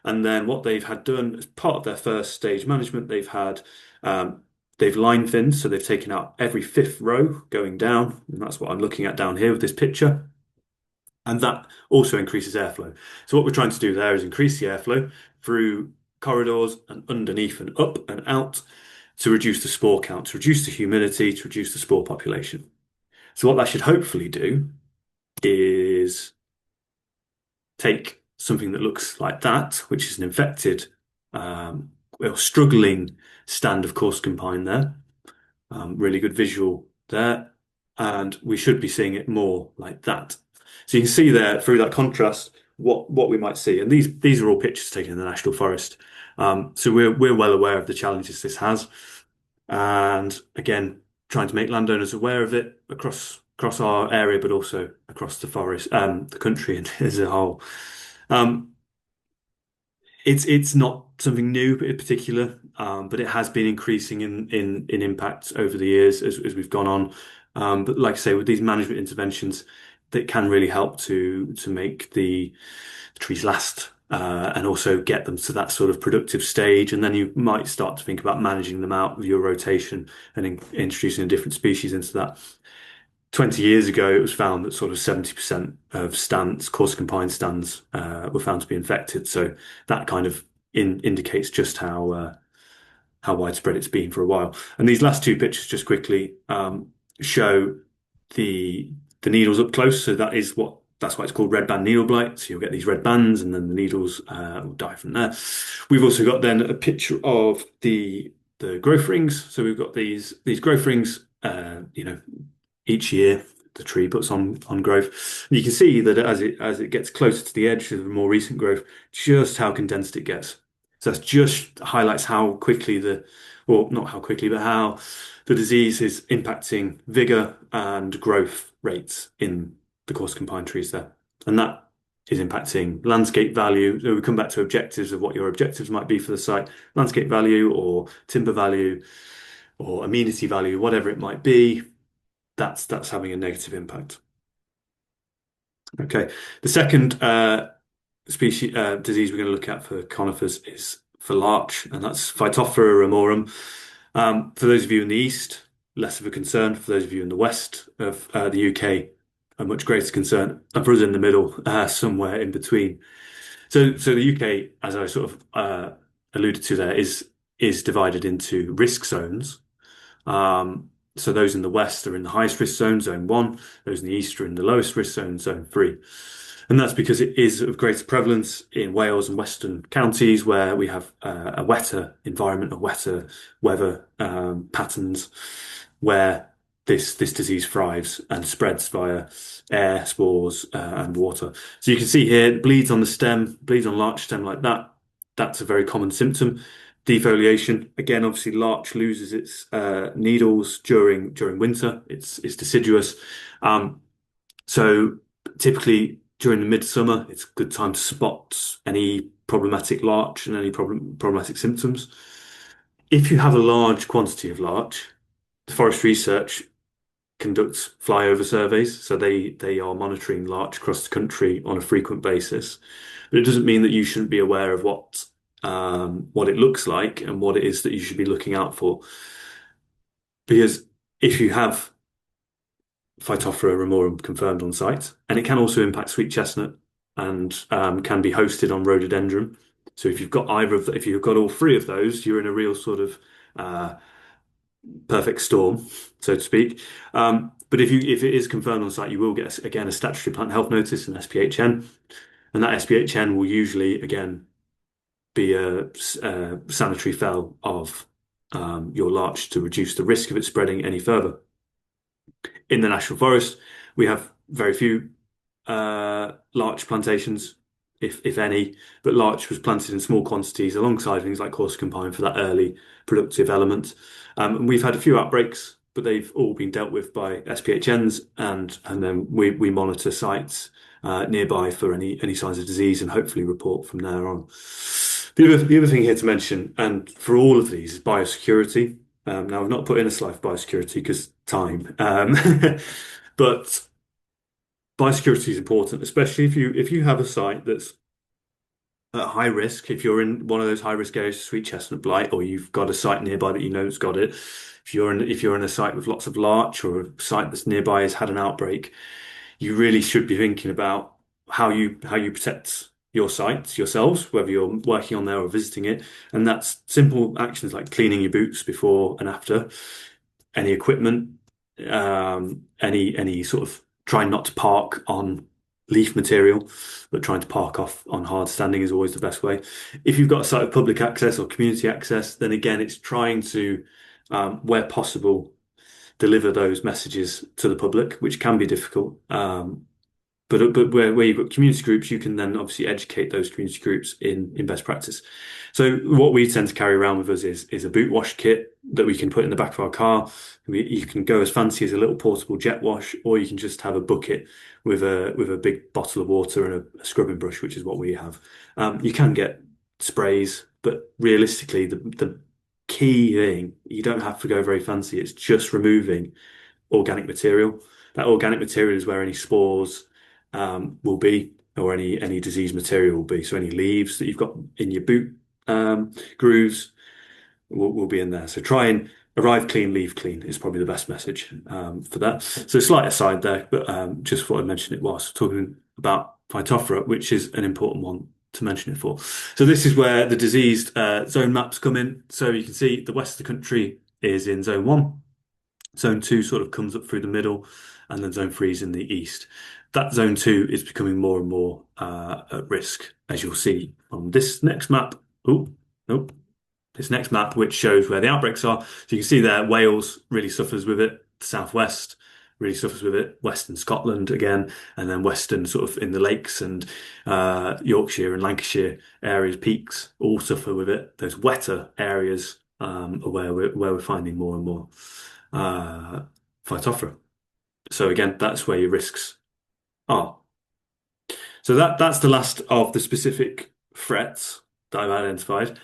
S2: And then what they've had done as part of their first stage management, they've line thinned, so they've taken out every fifth row going down, and that's what I'm looking at down here with this picture. and that also increases airflow. So what we're trying to do there is increase the airflow through corridors and underneath and up and out to reduce the spore count, to reduce the humidity, to reduce the spore population. So what that should hopefully do is take something that looks like that, which is an infected, well, struggling stand of Corsican pine there. Really good visual there. And we should be seeing it more like that. So you can see there through that contrast what we might see. And these are all pictures taken in the National Forest. So we're well aware of the challenges this has. And again, trying to make landowners aware of it across our area, but also across the forest, the country as a whole. Um, it's not something new in particular, but it has been increasing in impact over the years as we've gone on. But like I say, with these management interventions, that can really help to make the trees last, and also get them to that sort of productive stage. And then you might start to think about managing them out with your rotation and introducing a different species into that. 20 years ago, it was found that sort of 70% of stands, Corsican pine stands, were found to be infected. So that kind of indicates just how widespread it's been for a while. And these last two pictures, just quickly, show the the needles up close. So that's why it's called red band needle blight. So you'll get these red bands, and then the needles will die from there. We've also got then a picture of the growth rings. So we've got these growth rings. Each year the tree puts on growth. And you can see that as it gets closer to the edge of the more recent growth, just how condensed it gets. So that just highlights how quickly or not how quickly, but how the disease is impacting vigor and growth rates in the Corsican pine trees there. And that is impacting landscape value. So we come back to objectives of what your objectives might be for the site, landscape value or timber value or amenity value, whatever it might be. That's having a negative impact. Okay, the second species disease we're going to look at for conifers is for larch, and that's Phytophthora ramorum. For those of you in the east, less of a concern. For those of you in the west of the UK, a much greater concern. And for us in the middle, somewhere in between. So the UK, as I sort of alluded to there, is divided into risk zones. So those in the west are in the highest risk zone, zone one. Those in the east are in the lowest risk zone, zone three. And that's because it is of greater prevalence in Wales and western counties where we have a wetter environment, a wetter weather patterns where this disease thrives and spreads via air, spores, and water. So you can see here, it bleeds on the stem, bleeds on larch stem like that. That's a very common symptom. Defoliation, again, obviously larch loses its needles during winter. It's deciduous. So typically during the midsummer, it's a good time to spot any problematic larch and any problematic symptoms. If you have a large quantity of larch, the Forest Research conducts flyover surveys, so they are monitoring larch across the country on a frequent basis. But it doesn't mean that you shouldn't be aware of what it looks like and what it is that you should be looking out for. Because if you have Phytophthora ramorum confirmed on site, and it can also impact sweet chestnut and can be hosted on rhododendron. So if you've got if you've got all three of those, you're in a real sort of perfect storm, so to speak. But if it is confirmed on site, you will get again a statutory plant health notice, an SPHN, and that SPHN will usually again be a sanitary fell of your larch to reduce the risk of it spreading any further. In the National Forest, we have very few larch plantations, if any, but larch was planted in small quantities alongside things like Corsican pine for that early productive element. And we've had a few outbreaks, but they've all been dealt with by SPHNs, and then we monitor sites nearby for any signs of disease and hopefully report from there on. The other thing here to mention, and for all of these, is biosecurity. Now, I've not put in a slide for biosecurity because time, but biosecurity is important, especially if you have a site that's at high risk. If you're in one of those high risk areas, sweet chestnut blight, or you've got a site nearby that you know has got it. If you're in a site with lots of larch or a site that's nearby has had an outbreak, you really should be thinking about how you protect your sites yourselves, whether you're working on there or visiting it. And that's simple actions like cleaning your boots before and after, any equipment, any sort of trying not to park on leaf material, but trying to park off on hard standing is always the best way. If you've got a site of public access or community access, then again, it's trying to, where possible, deliver those messages to the public, which can be difficult. But where you've got community groups, you can then obviously educate those community groups in best practice. So what we tend to carry around with us is a boot wash kit that we can put in the back of our car. You can go as fancy as a little portable jet wash, or you can just have a bucket with a big bottle of water and a scrubbing brush, which is what we have. You can get sprays, but realistically, the key thing, you don't have to go very fancy. It's just removing organic material. That organic material is where any spores will be, or any disease material will be. So any leaves that you've got in your boot grooves will be in there. So try and arrive clean, leave clean is probably the best message for that. So slight aside there, but just thought I'd mention it whilst talking about Phytophthora, which is an important one to mention it for. So this is where the diseased zone maps come in. So you can see the west of the country is in zone 1. Zone 2 sort of comes up through the middle, and then zone 3 is in the east. That zone 2 is becoming more and more at risk, as you'll see on this next map. Oh, nope. This next map, which shows where the outbreaks are. So you can see there, Wales really suffers with it. The southwest really suffers with it. Western Scotland again, and then western sort of in the lakes and Yorkshire and Lancashire areas, peaks all suffer with it. Those wetter areas are where we're finding more and more Phytophthora. So again, that's where your risks are. So that's the last of the specific threats that I've identified.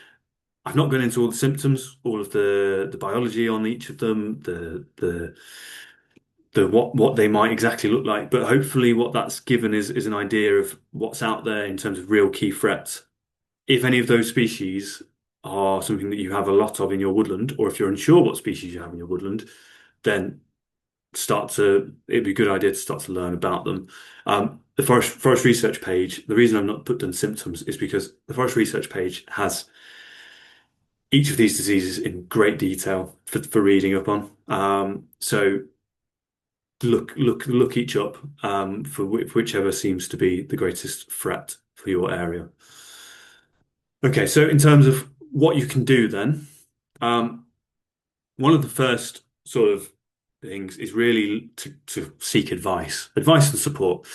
S2: I've not gone into all the symptoms, all of the biology on each of them, the what they might exactly look like, but hopefully what that's given is an idea of what's out there in terms of real key threats. If any of those species are something that you have a lot of in your woodland, or if you're unsure what species you have in your woodland, then it'd be a good idea to start to learn about them. The forest research page, the reason I've not put down symptoms is because the forest research page has each of these diseases in great detail for reading up on. So look each up for whichever seems to be the greatest threat for your area. Okay, so in terms of what you can do then, one of the first sort of things is really to seek advice and support.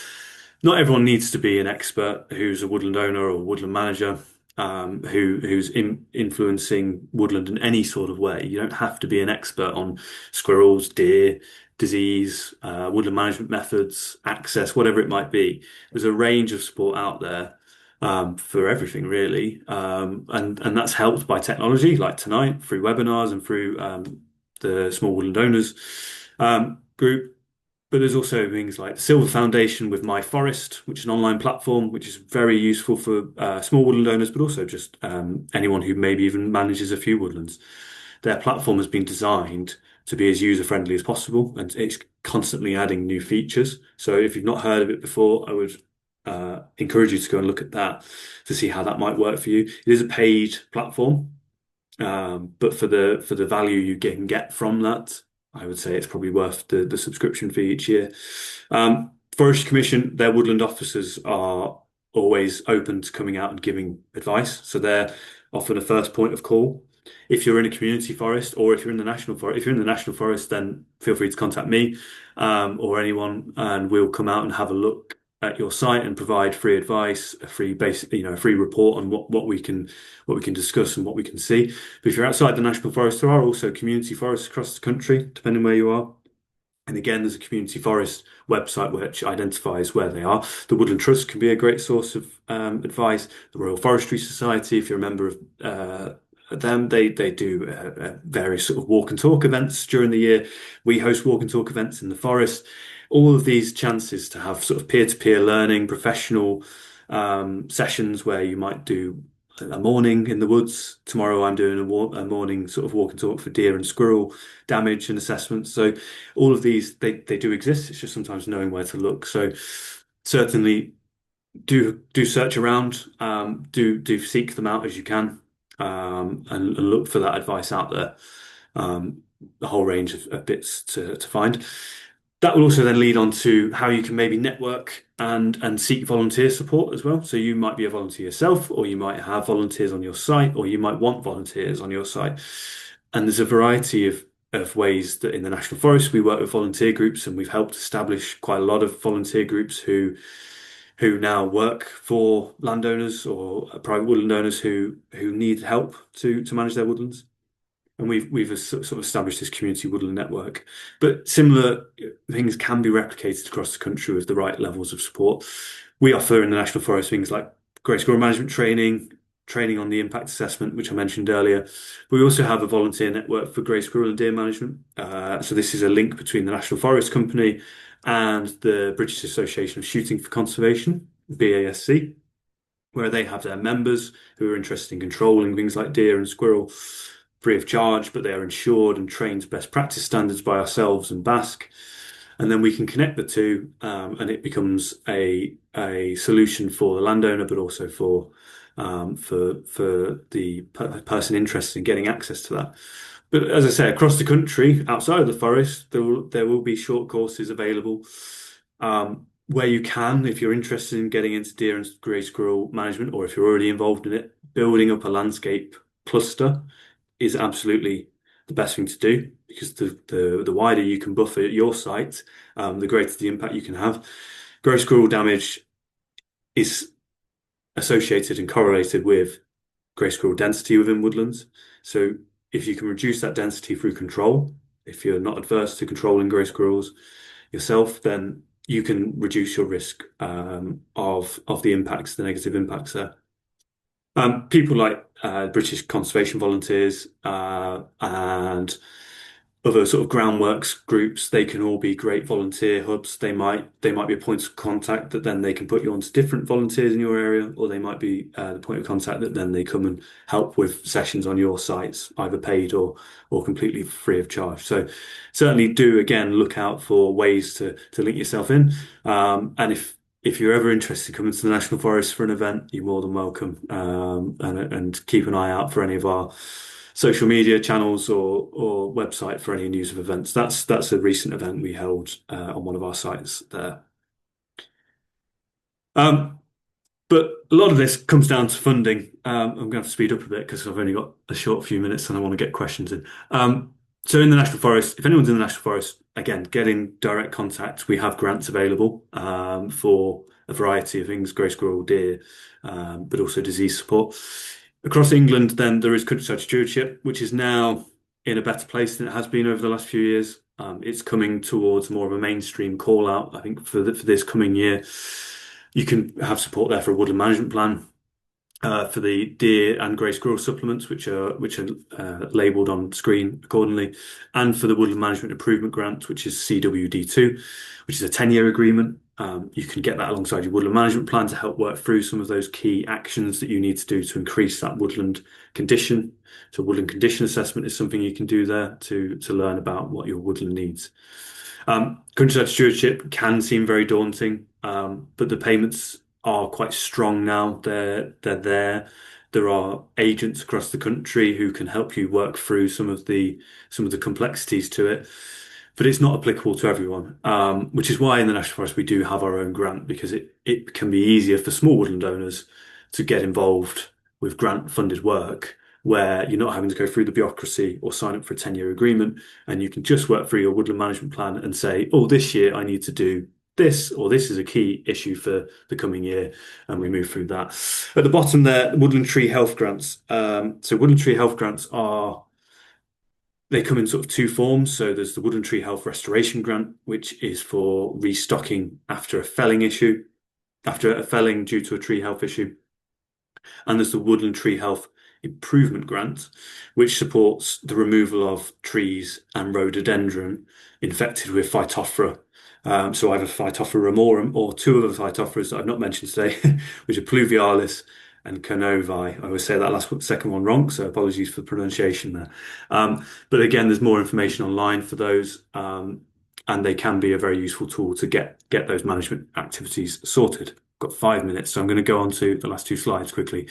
S2: Not everyone needs to be an expert who's a woodland owner or woodland manager who's influencing woodland in any sort of way. You don't have to be an expert on squirrels, deer, disease, woodland management methods, access, whatever it might be. There's a range of support out there for everything really, and that's helped by technology like tonight through webinars and through the Small Woodland Owners group. But there's also things like the Silver Foundation with My Forest, which is an online platform, which is very useful for small woodland owners, but also just anyone who maybe even manages a few woodlands. Their platform has been designed to be as user-friendly as possible, and it's constantly adding new features. So if you've not heard of it before, I would encourage you to go and look at that to see how that might work for you. It is a paid platform, but for the value you can get from that, I would say it's probably worth the subscription fee each year. Forestry Commission, their woodland officers are always open to coming out and giving advice. So they're often a first point of call. If you're in a community forest or if you're in the national forest, if you're in the national forest, then feel free to contact me or anyone, and we'll come out and have a look at your site and provide free advice, a free a free report on what we can discuss and what we can see. But if you're outside the national forest, there are also community forests across the country, depending where you are. And again, there's a community forest website which identifies where they are. The Woodland Trust can be a great source of advice. The Royal Forestry Society, if you're a member of them, they do various sort of walk and talk events during the year. We host walk and talk events in the forest. All of these chances to have sort of peer-to-peer learning, professional sessions where you might do a morning in the woods. Tomorrow I'm doing a morning sort of walk and talk for deer and squirrel damage and assessments. So all of these they do exist. It's just sometimes knowing where to look. So certainly do search around, do seek them out as you can, and look for that advice out there. The whole range of bits to find. That will also then lead on to how you can maybe network and seek volunteer support as well. So you might be a volunteer yourself, or you might have volunteers on your site, or you might want volunteers on your site. And there's a variety of ways that in the National Forest we work with volunteer groups, and we've helped establish quite a lot of volunteer groups who now work for landowners or private woodland owners who need help to manage their woodlands. And we've sort of established this community woodland network. But similar things can be replicated across the country with the right levels of support. We offer in the National Forest things like grey squirrel management training, training on the impact assessment, which I mentioned earlier. But we also have a volunteer network for grey squirrel and deer management. So this is a link between the National Forest Company and the British Association of Shooting for Conservation, BASC, where they have their members who are interested in controlling things like deer and squirrel free of charge, but they are insured and trained to best practice standards by ourselves and BASC. And then we can connect the two, and it becomes a solution for the landowner, but also for the person interested in getting access to that. But as I say, across the country, outside of the forest, there will be short courses available where you can, if you're interested in getting into deer and grey squirrel management, or if you're already involved in it, building up a landscape cluster is absolutely the best thing to do, because the wider you can buffer your site, the greater the impact you can have. Grey squirrel damage is associated and correlated with grey squirrel density within woodlands. So if you can reduce that density through control, if you're not adverse to controlling grey squirrels yourself, then you can reduce your risk of the impacts, the negative impacts there. People like British conservation volunteers and other sort of groundworks groups, they can all be great volunteer hubs. They might be a point of contact that then they can put you onto different volunteers in your area, or they might be the point of contact that then they come and help with sessions on your sites, either paid or completely free of charge. So certainly do again look out for ways to link yourself in. And if you're ever interested in coming to the National Forest for an event, you're more than welcome. And keep an eye out for any of our social media channels or website for any news of events. That's a recent event we held on one of our sites there. But a lot of this comes down to funding. I'm going to have to speed up a bit because I've only got a short few minutes and I want to get questions in. So in the National Forest, if anyone's in the National Forest, again, get in direct contact. We have grants available for a variety of things, grey squirrel, deer, but also disease support. Across England, then there is countryside stewardship, which is now in a better place than it has been over the last few years. It's coming towards more of a mainstream call out, I think, for this coming year. You can have support there for a woodland management plan, for the deer and grey squirrel supplements, which are labelled on screen accordingly, and for the Woodland Management Improvement Grant, which is CWD2, which is a 10-year agreement. You can get that alongside your woodland management plan to help work through some of those key actions that you need to do to increase that woodland condition. So woodland condition assessment is something you can do there to learn about what your woodland needs. Countryside stewardship can seem very daunting, but the payments are quite strong now. They're there. There are agents across the country who can help you work through some of the complexities to it, but it's not applicable to everyone. Which is why in the National Forest we do have our own grant, because it can be easier for small woodland owners to get involved with grant funded work, where you're not having to go through the bureaucracy or sign up for a 10-year agreement, and you can just work through your woodland management plan and say, oh, this year I need to do this, or this is a key issue for the coming year, and we move through that. At the bottom there, woodland tree health grants. So woodland tree health grants they come in sort of two forms. So there's the woodland tree health restoration grant, which is for restocking after a felling due to a tree health issue. And there's the woodland tree health improvement grant, which supports the removal of trees and rhododendron infected with Phytophthora. So either Phytophthora ramorum or two of the Phytophoras that I've not mentioned today, which are pluvialis and Konovi. I always say that second one wrong, so apologies for the pronunciation there. But again, there's more information online for those, and they can be a very useful tool to get those management activities sorted. Got 5 minutes, so I'm going to go on to the last two slides quickly.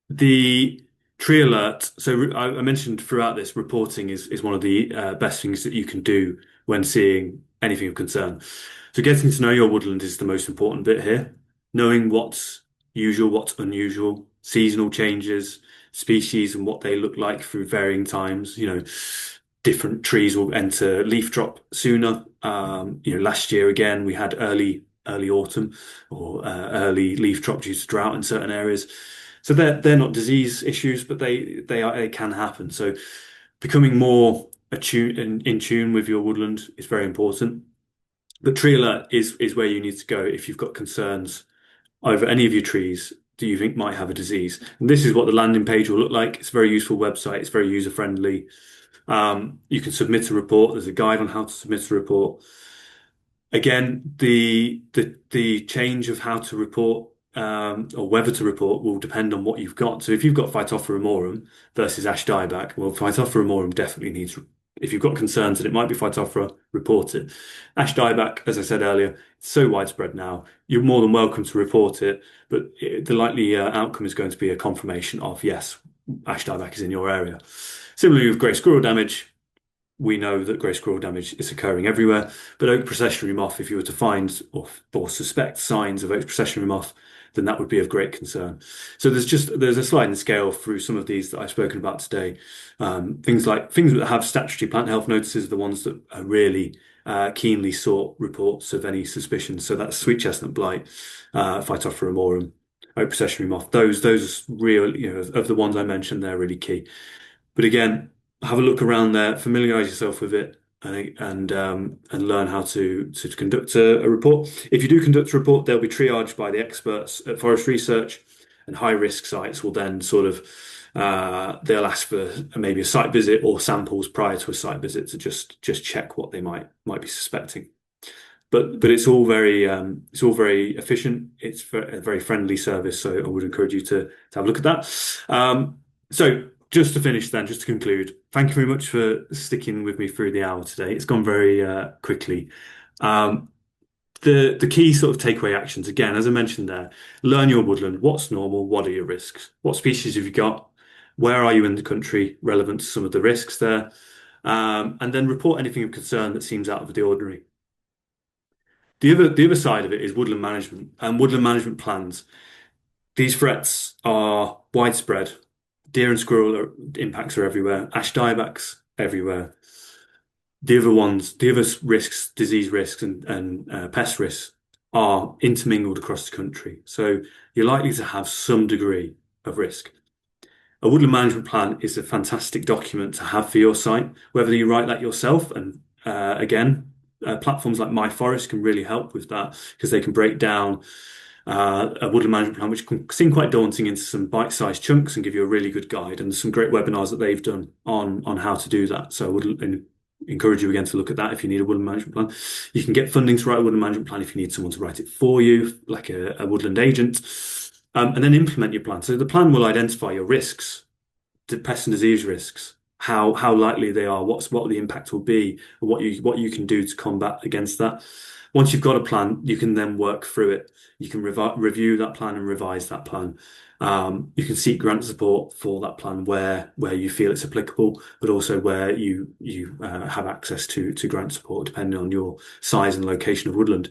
S2: The tree alert. So I mentioned throughout this, reporting is one of the best things that you can do when seeing anything of concern. So getting to know your woodland is the most important bit here. Knowing what's usual, what's unusual, seasonal changes, species and what they look like through varying times. Different trees will enter leaf drop sooner. Last year again, we had early autumn or early leaf drop due to drought in certain areas. So they're not disease issues, but they can happen. So becoming more in tune with your woodland is very important. But tree alert is where you need to go if you've got concerns over any of your trees that you think might have a disease. And this is what the landing page will look like. It's a very useful website. It's very user friendly. You can submit a report. There's a guide on how to submit a report. Again, the change of how to report or whether to report will depend on what you've got. So if you've got Phytophthora aurorum versus ash dieback, well, Phytophthora aurorum definitely needs. If you've got concerns that it might be Phytophthora, report it. Ash dieback, as I said earlier, it's so widespread now. You're more than welcome to report it, but the likely outcome is going to be a confirmation of yes, ash dieback is in your area. Similarly with grey squirrel damage. We know that grey squirrel damage is occurring everywhere, but oak processionary moth, if you were to find or suspect signs of oak processionary moth, then that would be of great concern. So there's a sliding scale through some of these that I've spoken about today. Things that have statutory plant health notices are the ones that are really keenly sought reports of any suspicion. So that's sweet chestnut blight, Phytophthora aurorum, oak processionary moth. Those are real, of the ones I mentioned, they're really key. But again, have a look around there, familiarize yourself with it, and learn how to conduct a report. If you do conduct a report, they'll be triaged by the experts at Forest Research, and high risk sites will then they'll ask for maybe a site visit or samples prior to a site visit to just check what they might be suspecting. But it's all very efficient. It's a very friendly service, so I would encourage you to have a look at that. So. Just to finish then, just to conclude, thank you very much for sticking with me through the hour today. It's gone very quickly. The key sort of takeaway actions, again, as I mentioned there, learn your woodland. What's normal? What are your risks? What species have you got? Where are you in the country relevant to some of the risks there? And then report anything of concern that seems out of the ordinary. The other side of it is woodland management and woodland management plans. These threats are widespread. Deer and squirrel impacts are everywhere. Ash diebacks everywhere. The other risks, disease risks and pest risks are intermingled across the country. So you're likely to have some degree of risk. A woodland management plan is a fantastic document to have for your site, whether you write that yourself. And platforms like My Forest can really help with that because they can break down a woodland management plan, which can seem quite daunting, into some bite-sized chunks and give you a really good guide. And there's some great webinars that they've done on how to do that. So I would encourage you again to look at that if you need a woodland management plan. You can get funding to write a woodland management plan if you need someone to write it for you, like a woodland agent, and then implement your plan. So the plan will identify your risks, the pest and disease risks, how likely they are, what the impact will be, and what you can do to combat against that. Once you've got a plan, you can then work through it. You can review that plan and revise that plan. You can seek grant support for that plan where you feel it's applicable, but also where you have access to grant support depending on your size and location of woodland.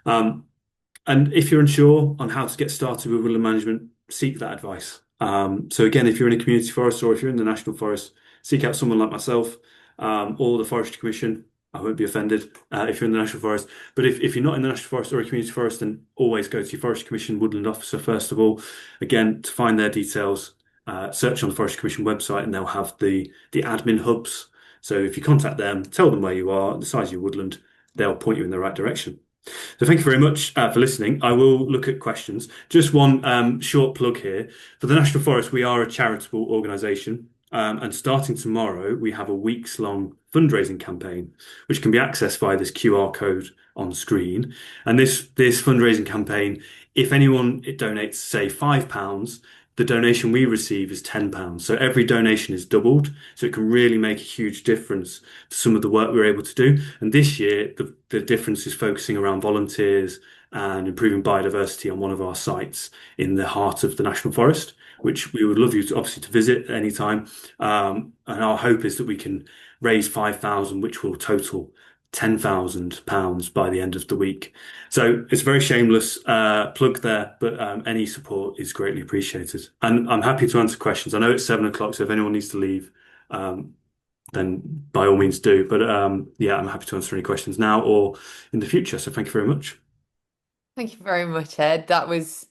S2: And if you're unsure on how to get started with woodland management, seek that advice. So again, if you're in a community forest or if you're in the National Forest, seek out someone like myself or the Forestry Commission. I won't be offended if you're in the National Forest. But if you're not in the National Forest or a community forest, then always go to your Forestry Commission Woodland Officer first of all. Again, to find their details, search on the Forestry Commission website and they'll have the admin hubs. So if you contact them, tell them where you are, the size of your woodland, they'll point you in the right direction. So thank you very much for listening. I will look at questions. Just one short plug here. For the National Forest, we are a charitable organisation. And starting tomorrow, we have a weeks-long fundraising campaign, which can be accessed via this QR code on screen. And this fundraising campaign if anyone donates, say, £5, the donation we receive is £10. So every donation is doubled. So it can really make a huge difference to some of the work we're able to do. And this year, the difference is focusing around volunteers and improving biodiversity on one of our sites in the heart of the National Forest, which we would love you to obviously to visit at any time. And our hope is that we can raise 5,000, which will total £10,000 by the end of the week. So it's a very shameless plug there, but any support is greatly appreciated. And I'm happy to answer questions. I know it's 7 o'clock, so if anyone needs to leave, um, then by all means do. But yeah, I'm happy to answer any questions now or in the future. So thank you very much.
S1: Thank you very much, Ed. That was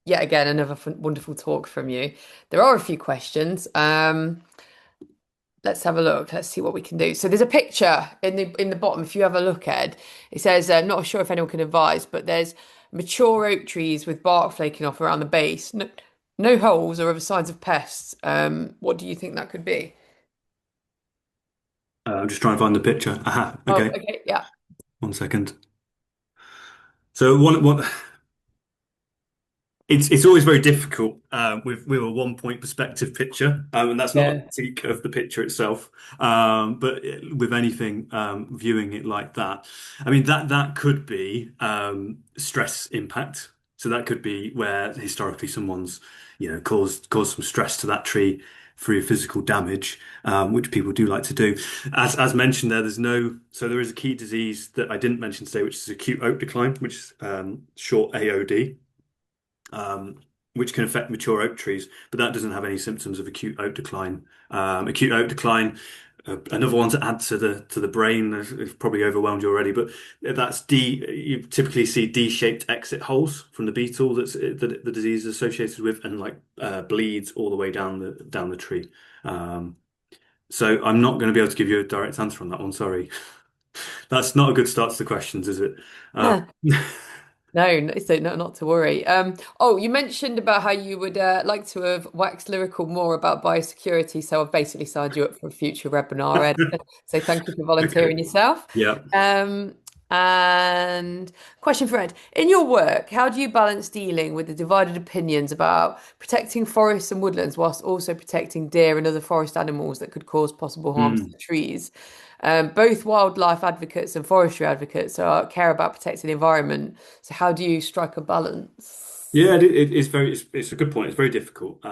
S1: yet again another wonderful talk from you. There are a few questions. Let's have a look. Let's see what we can do. So there's a picture in the bottom. If you have a look, Ed, it says, not sure if anyone can advise, but there's mature oak trees with bark flaking off around the base. No, no holes or other signs of pests. What do you think that could be?
S2: I'm just trying to find the picture. Aha,
S1: Oh,
S2: okay.
S1: okay, yeah,
S2: 1 second. So one it's always very difficult with a 1 point perspective picture, and that's not a
S1: yeah,
S2: critique of the picture itself. But with anything viewing it like that, I mean that could be stress impact. So that could be where historically someone's caused some stress to that tree through physical damage, which people do like to do. As mentioned there is a key disease that I didn't mention today, which is acute oak decline, which is short AOD, which can affect mature oak trees, but that doesn't have any symptoms of acute oak decline. Acute oak decline, another one to add to the brain, it's probably overwhelmed you already, but that's D. You typically see D-shaped exit holes from the beetle that the disease is associated with, and like bleeds all the way down the tree. Um, so I'm not going to be able to give you a direct answer on that one. Sorry, that's not a good start to the questions, is it? Uh,
S1: yeah. No, no, so no, not to worry. Oh, you mentioned about how you would like to have waxed lyrical more about biosecurity, so I've basically signed you up for a future webinar, Ed. So thank you for
S2: okay.
S1: volunteering yourself.
S2: Yeah.
S1: Um, and question for Ed. In your work, how do you balance dealing with the divided opinions about protecting forests and woodlands whilst also protecting deer and other forest animals that could cause possible harm to
S2: Hmm.
S1: the trees? Both wildlife advocates and forestry advocates care about protecting the environment. So how do you strike a balance?
S2: Yeah, it's a good point. It's very difficult.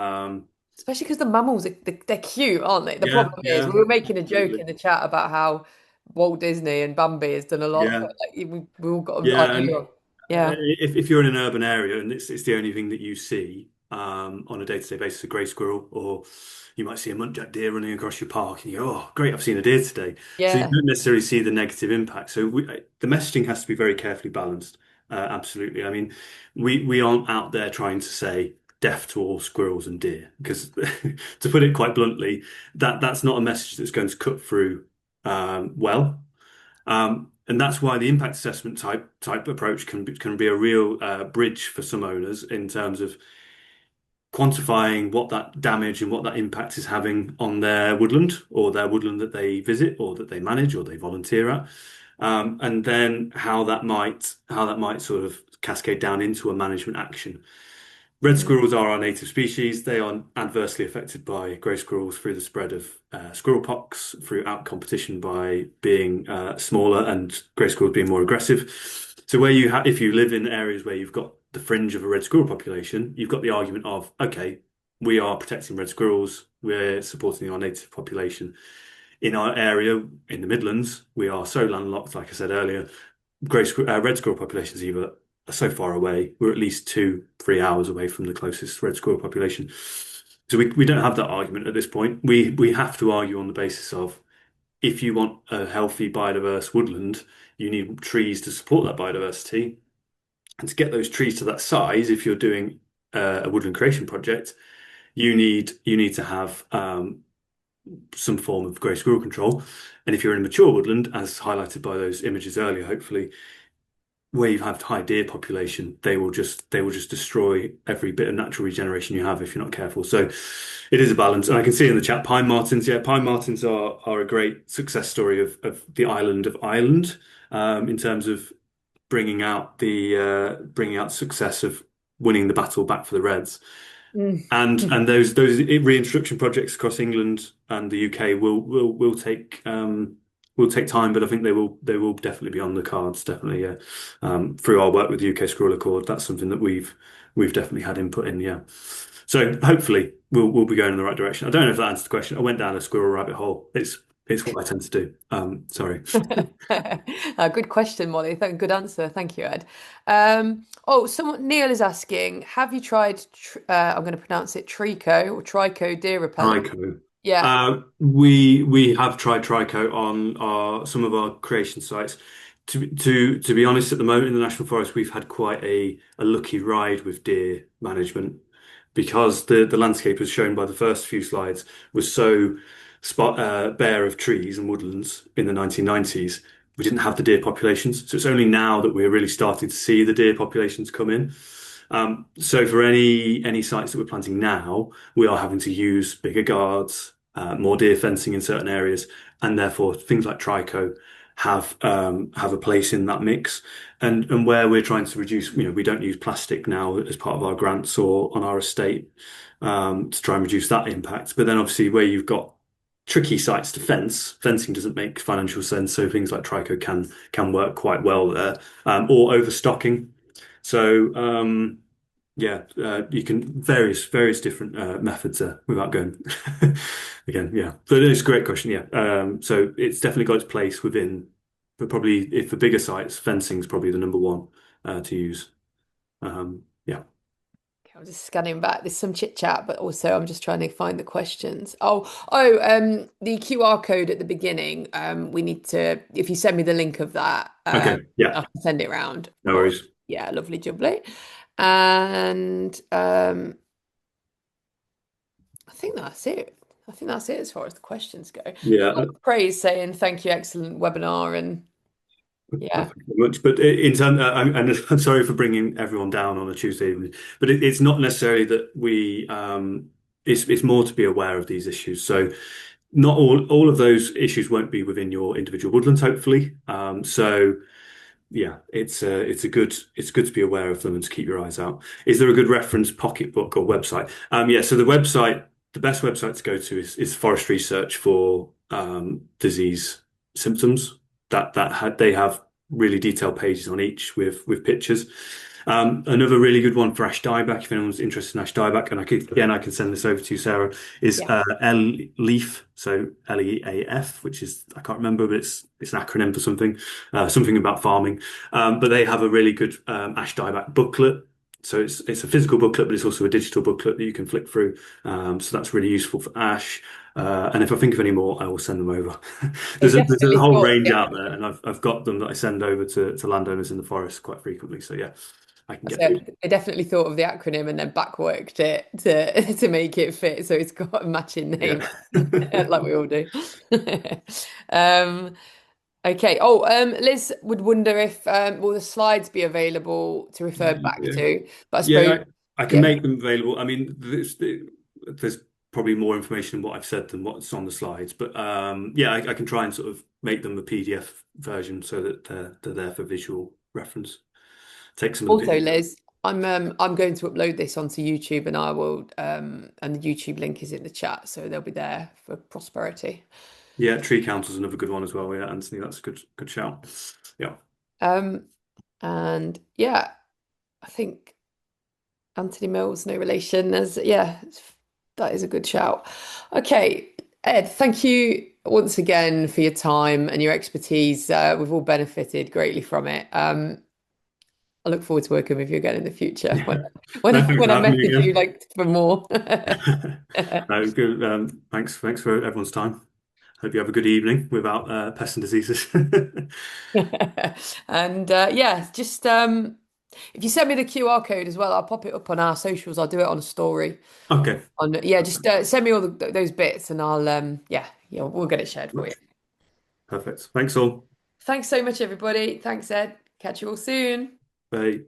S1: Especially because the mammals they're cute, aren't they? The
S2: Yeah,
S1: problem is
S2: yeah,
S1: we were making a joke
S2: absolutely.
S1: in the chat about how Walt Disney and Bambi has done a lot
S2: Yeah,
S1: for like we all got an
S2: yeah, and
S1: idea. Yeah,
S2: if you're in an urban area and it's the only thing that you see on a day-to-day basis, a grey squirrel, or you might see a muntjac deer running across your park, and you go, "Oh, great! I've seen a deer today." So you
S1: yeah.
S2: don't necessarily see the negative impact. So the messaging has to be very carefully balanced. Absolutely. I mean, we aren't out there trying to say death to all squirrels and deer, because to put it quite bluntly, that's not a message that's going to cut through well. And that's why the impact assessment type approach can be a real bridge for some owners in terms of quantifying what that damage and what that impact is having on their woodland or their woodland that they visit or that they manage or they volunteer at, and then how that might sort of cascade down into a management action. Red squirrels are our native species. They are adversely affected by grey squirrels through the spread of squirrel pox, through out competition by being smaller and grey squirrels being more aggressive. So if you live in areas where you've got the fringe of a red squirrel population, you've got the argument of, okay, we are protecting red squirrels, we're supporting our native population. In our area, in the Midlands, we are so landlocked, like I said earlier, red squirrel populations either are so far away. We're at least 2, 3 hours away from the closest red squirrel population. So we don't have that argument at this point. We have to argue on the basis of, if you want a healthy biodiverse woodland, you need trees to support that biodiversity. And to get those trees to that size, if you're doing a woodland creation project, you need to have some form of grey squirrel control. And if you're in a mature woodland, as highlighted by those images earlier, hopefully, where you have high deer population, they will just destroy every bit of natural regeneration you have if you're not careful. So it is a balance. And I can see in the chat pine martens. Yeah, pine martens are a great success story of the island of Ireland, in terms of bringing out success of winning the battle back for the Reds.
S1: Mm.
S2: And those reintroduction projects across England and the UK will take time, but I think they will definitely be on the cards. Definitely, yeah. Through our work with the UK Squirrel Accord, that's something that we've definitely had input in. Yeah. So hopefully we'll be going in the right direction. I don't know if that answers the question. I went down a squirrel rabbit hole. It's what I tend to do. Sorry.
S1: Good question, Molly. Good answer. Thank you, Ed. Someone Neil is asking, have you tried? I'm going to pronounce it Trico or Trico deer repellent.
S2: Trico.
S1: Yeah.
S2: We have tried Trico on our some of our creation sites. To be honest, at the moment in the National Forest, we've had quite a lucky ride with deer management because the landscape, as shown by the first few slides, was so bare of trees and woodlands in the 1990s. We didn't have the deer populations, so it's only now that we're really starting to see the deer populations come in. So for any sites that we're planting now, we are having to use bigger guards, more deer fencing in certain areas, and therefore things like trico have a place in that mix. And where we're trying to reduce, we don't use plastic now as part of our grants or on our estate to try and reduce that impact. But then obviously where you've got tricky sites to fencing doesn't make financial sense. So things like trico can work quite well there, or overstocking. So yeah, you can various different methods without going again. Yeah, but it's a great question. Yeah, so it's definitely got its place within, but probably if for bigger sites, fencing is probably the number one to use. Yeah.
S1: Okay, I'm just scanning back. There's some chit chat, but also I'm just trying to find the questions. The QR code at the beginning. We need to. If you send me the link of that,
S2: Okay. Yeah.
S1: I'll send it around.
S2: No
S1: But
S2: worries.
S1: yeah, lovely jubbly. And I think that's it. I think that's it as far as the questions go. A lot
S2: Yeah.
S1: of praise saying thank you, excellent webinar, and yeah,
S2: Thank you very much. But in terms, I'm sorry for bringing everyone down on a Tuesday evening, but it's not necessarily that it's more to be aware of these issues. So not all of those issues won't be within your individual woodlands, hopefully. So yeah, it's good to be aware of them and to keep your eyes out. Is there a good reference pocketbook or website? Yeah, so the best website to go to is Forest Research for disease symptoms. They have really detailed pages on each with pictures. Another really good one for ash dieback, if anyone's interested in ash dieback, and I can send this over to you, Sarah, is
S1: yeah,
S2: Leaf, so LEAF, which is I can't remember, but it's an acronym for something, something about farming. But they have a really good ash dieback booklet. So it's a physical booklet, but it's also a digital booklet that you can flick through. So that's really useful for ash. And if I think of any more, I will send them over.
S1: they
S2: There's a
S1: definitely
S2: whole
S1: thought.
S2: range out there, and I've got them that I send over to landowners in the forest quite frequently. So yeah, I can get
S1: So
S2: those.
S1: they definitely thought of the acronym and then backworked it to to make it fit, so it's got a matching
S2: Yeah.
S1: name, like we all do. Um, okay. Liz would wonder if will the slides be available to refer back
S2: Yeah.
S1: to? But I suppose,
S2: Yeah, I can
S1: yeah.
S2: make them available. I mean, there's probably more information in what I've said than what's on the slides, but yeah, I can try and sort of make them a PDF version so that they're there for visual reference. Take some of the
S1: Also,
S2: pictures.
S1: Liz, I'm going to upload this onto YouTube, and I will and the YouTube link is in the chat, so they'll be there for prosperity.
S2: Yeah, tree counter's another good one as well. Yeah, Anthony, that's a good shout. Yeah.
S1: Um, and yeah, I think Anthony Mills, no relation. As yeah, that is a good shout. Okay, Ed, thank you once again for your time and your expertise. We've all benefited greatly from it. I look forward to working with you again in the future when
S2: Yeah. No, thanks
S1: when
S2: for
S1: I
S2: having me
S1: message you
S2: again.
S1: like for more.
S2: No, good. Thanks for everyone's time. Hope you have a good evening without pests and diseases.
S1: And yeah, just if you send me the QR code as well, I'll pop it up on our socials. I'll do it on a story.
S2: Okay.
S1: On yeah, just send me all those bits, and I'll yeah, we'll get it shared for you.
S2: Much. Perfect. Thanks all.
S1: Thanks so much, everybody. Thanks, Ed. Catch you all soon.
S2: Bye.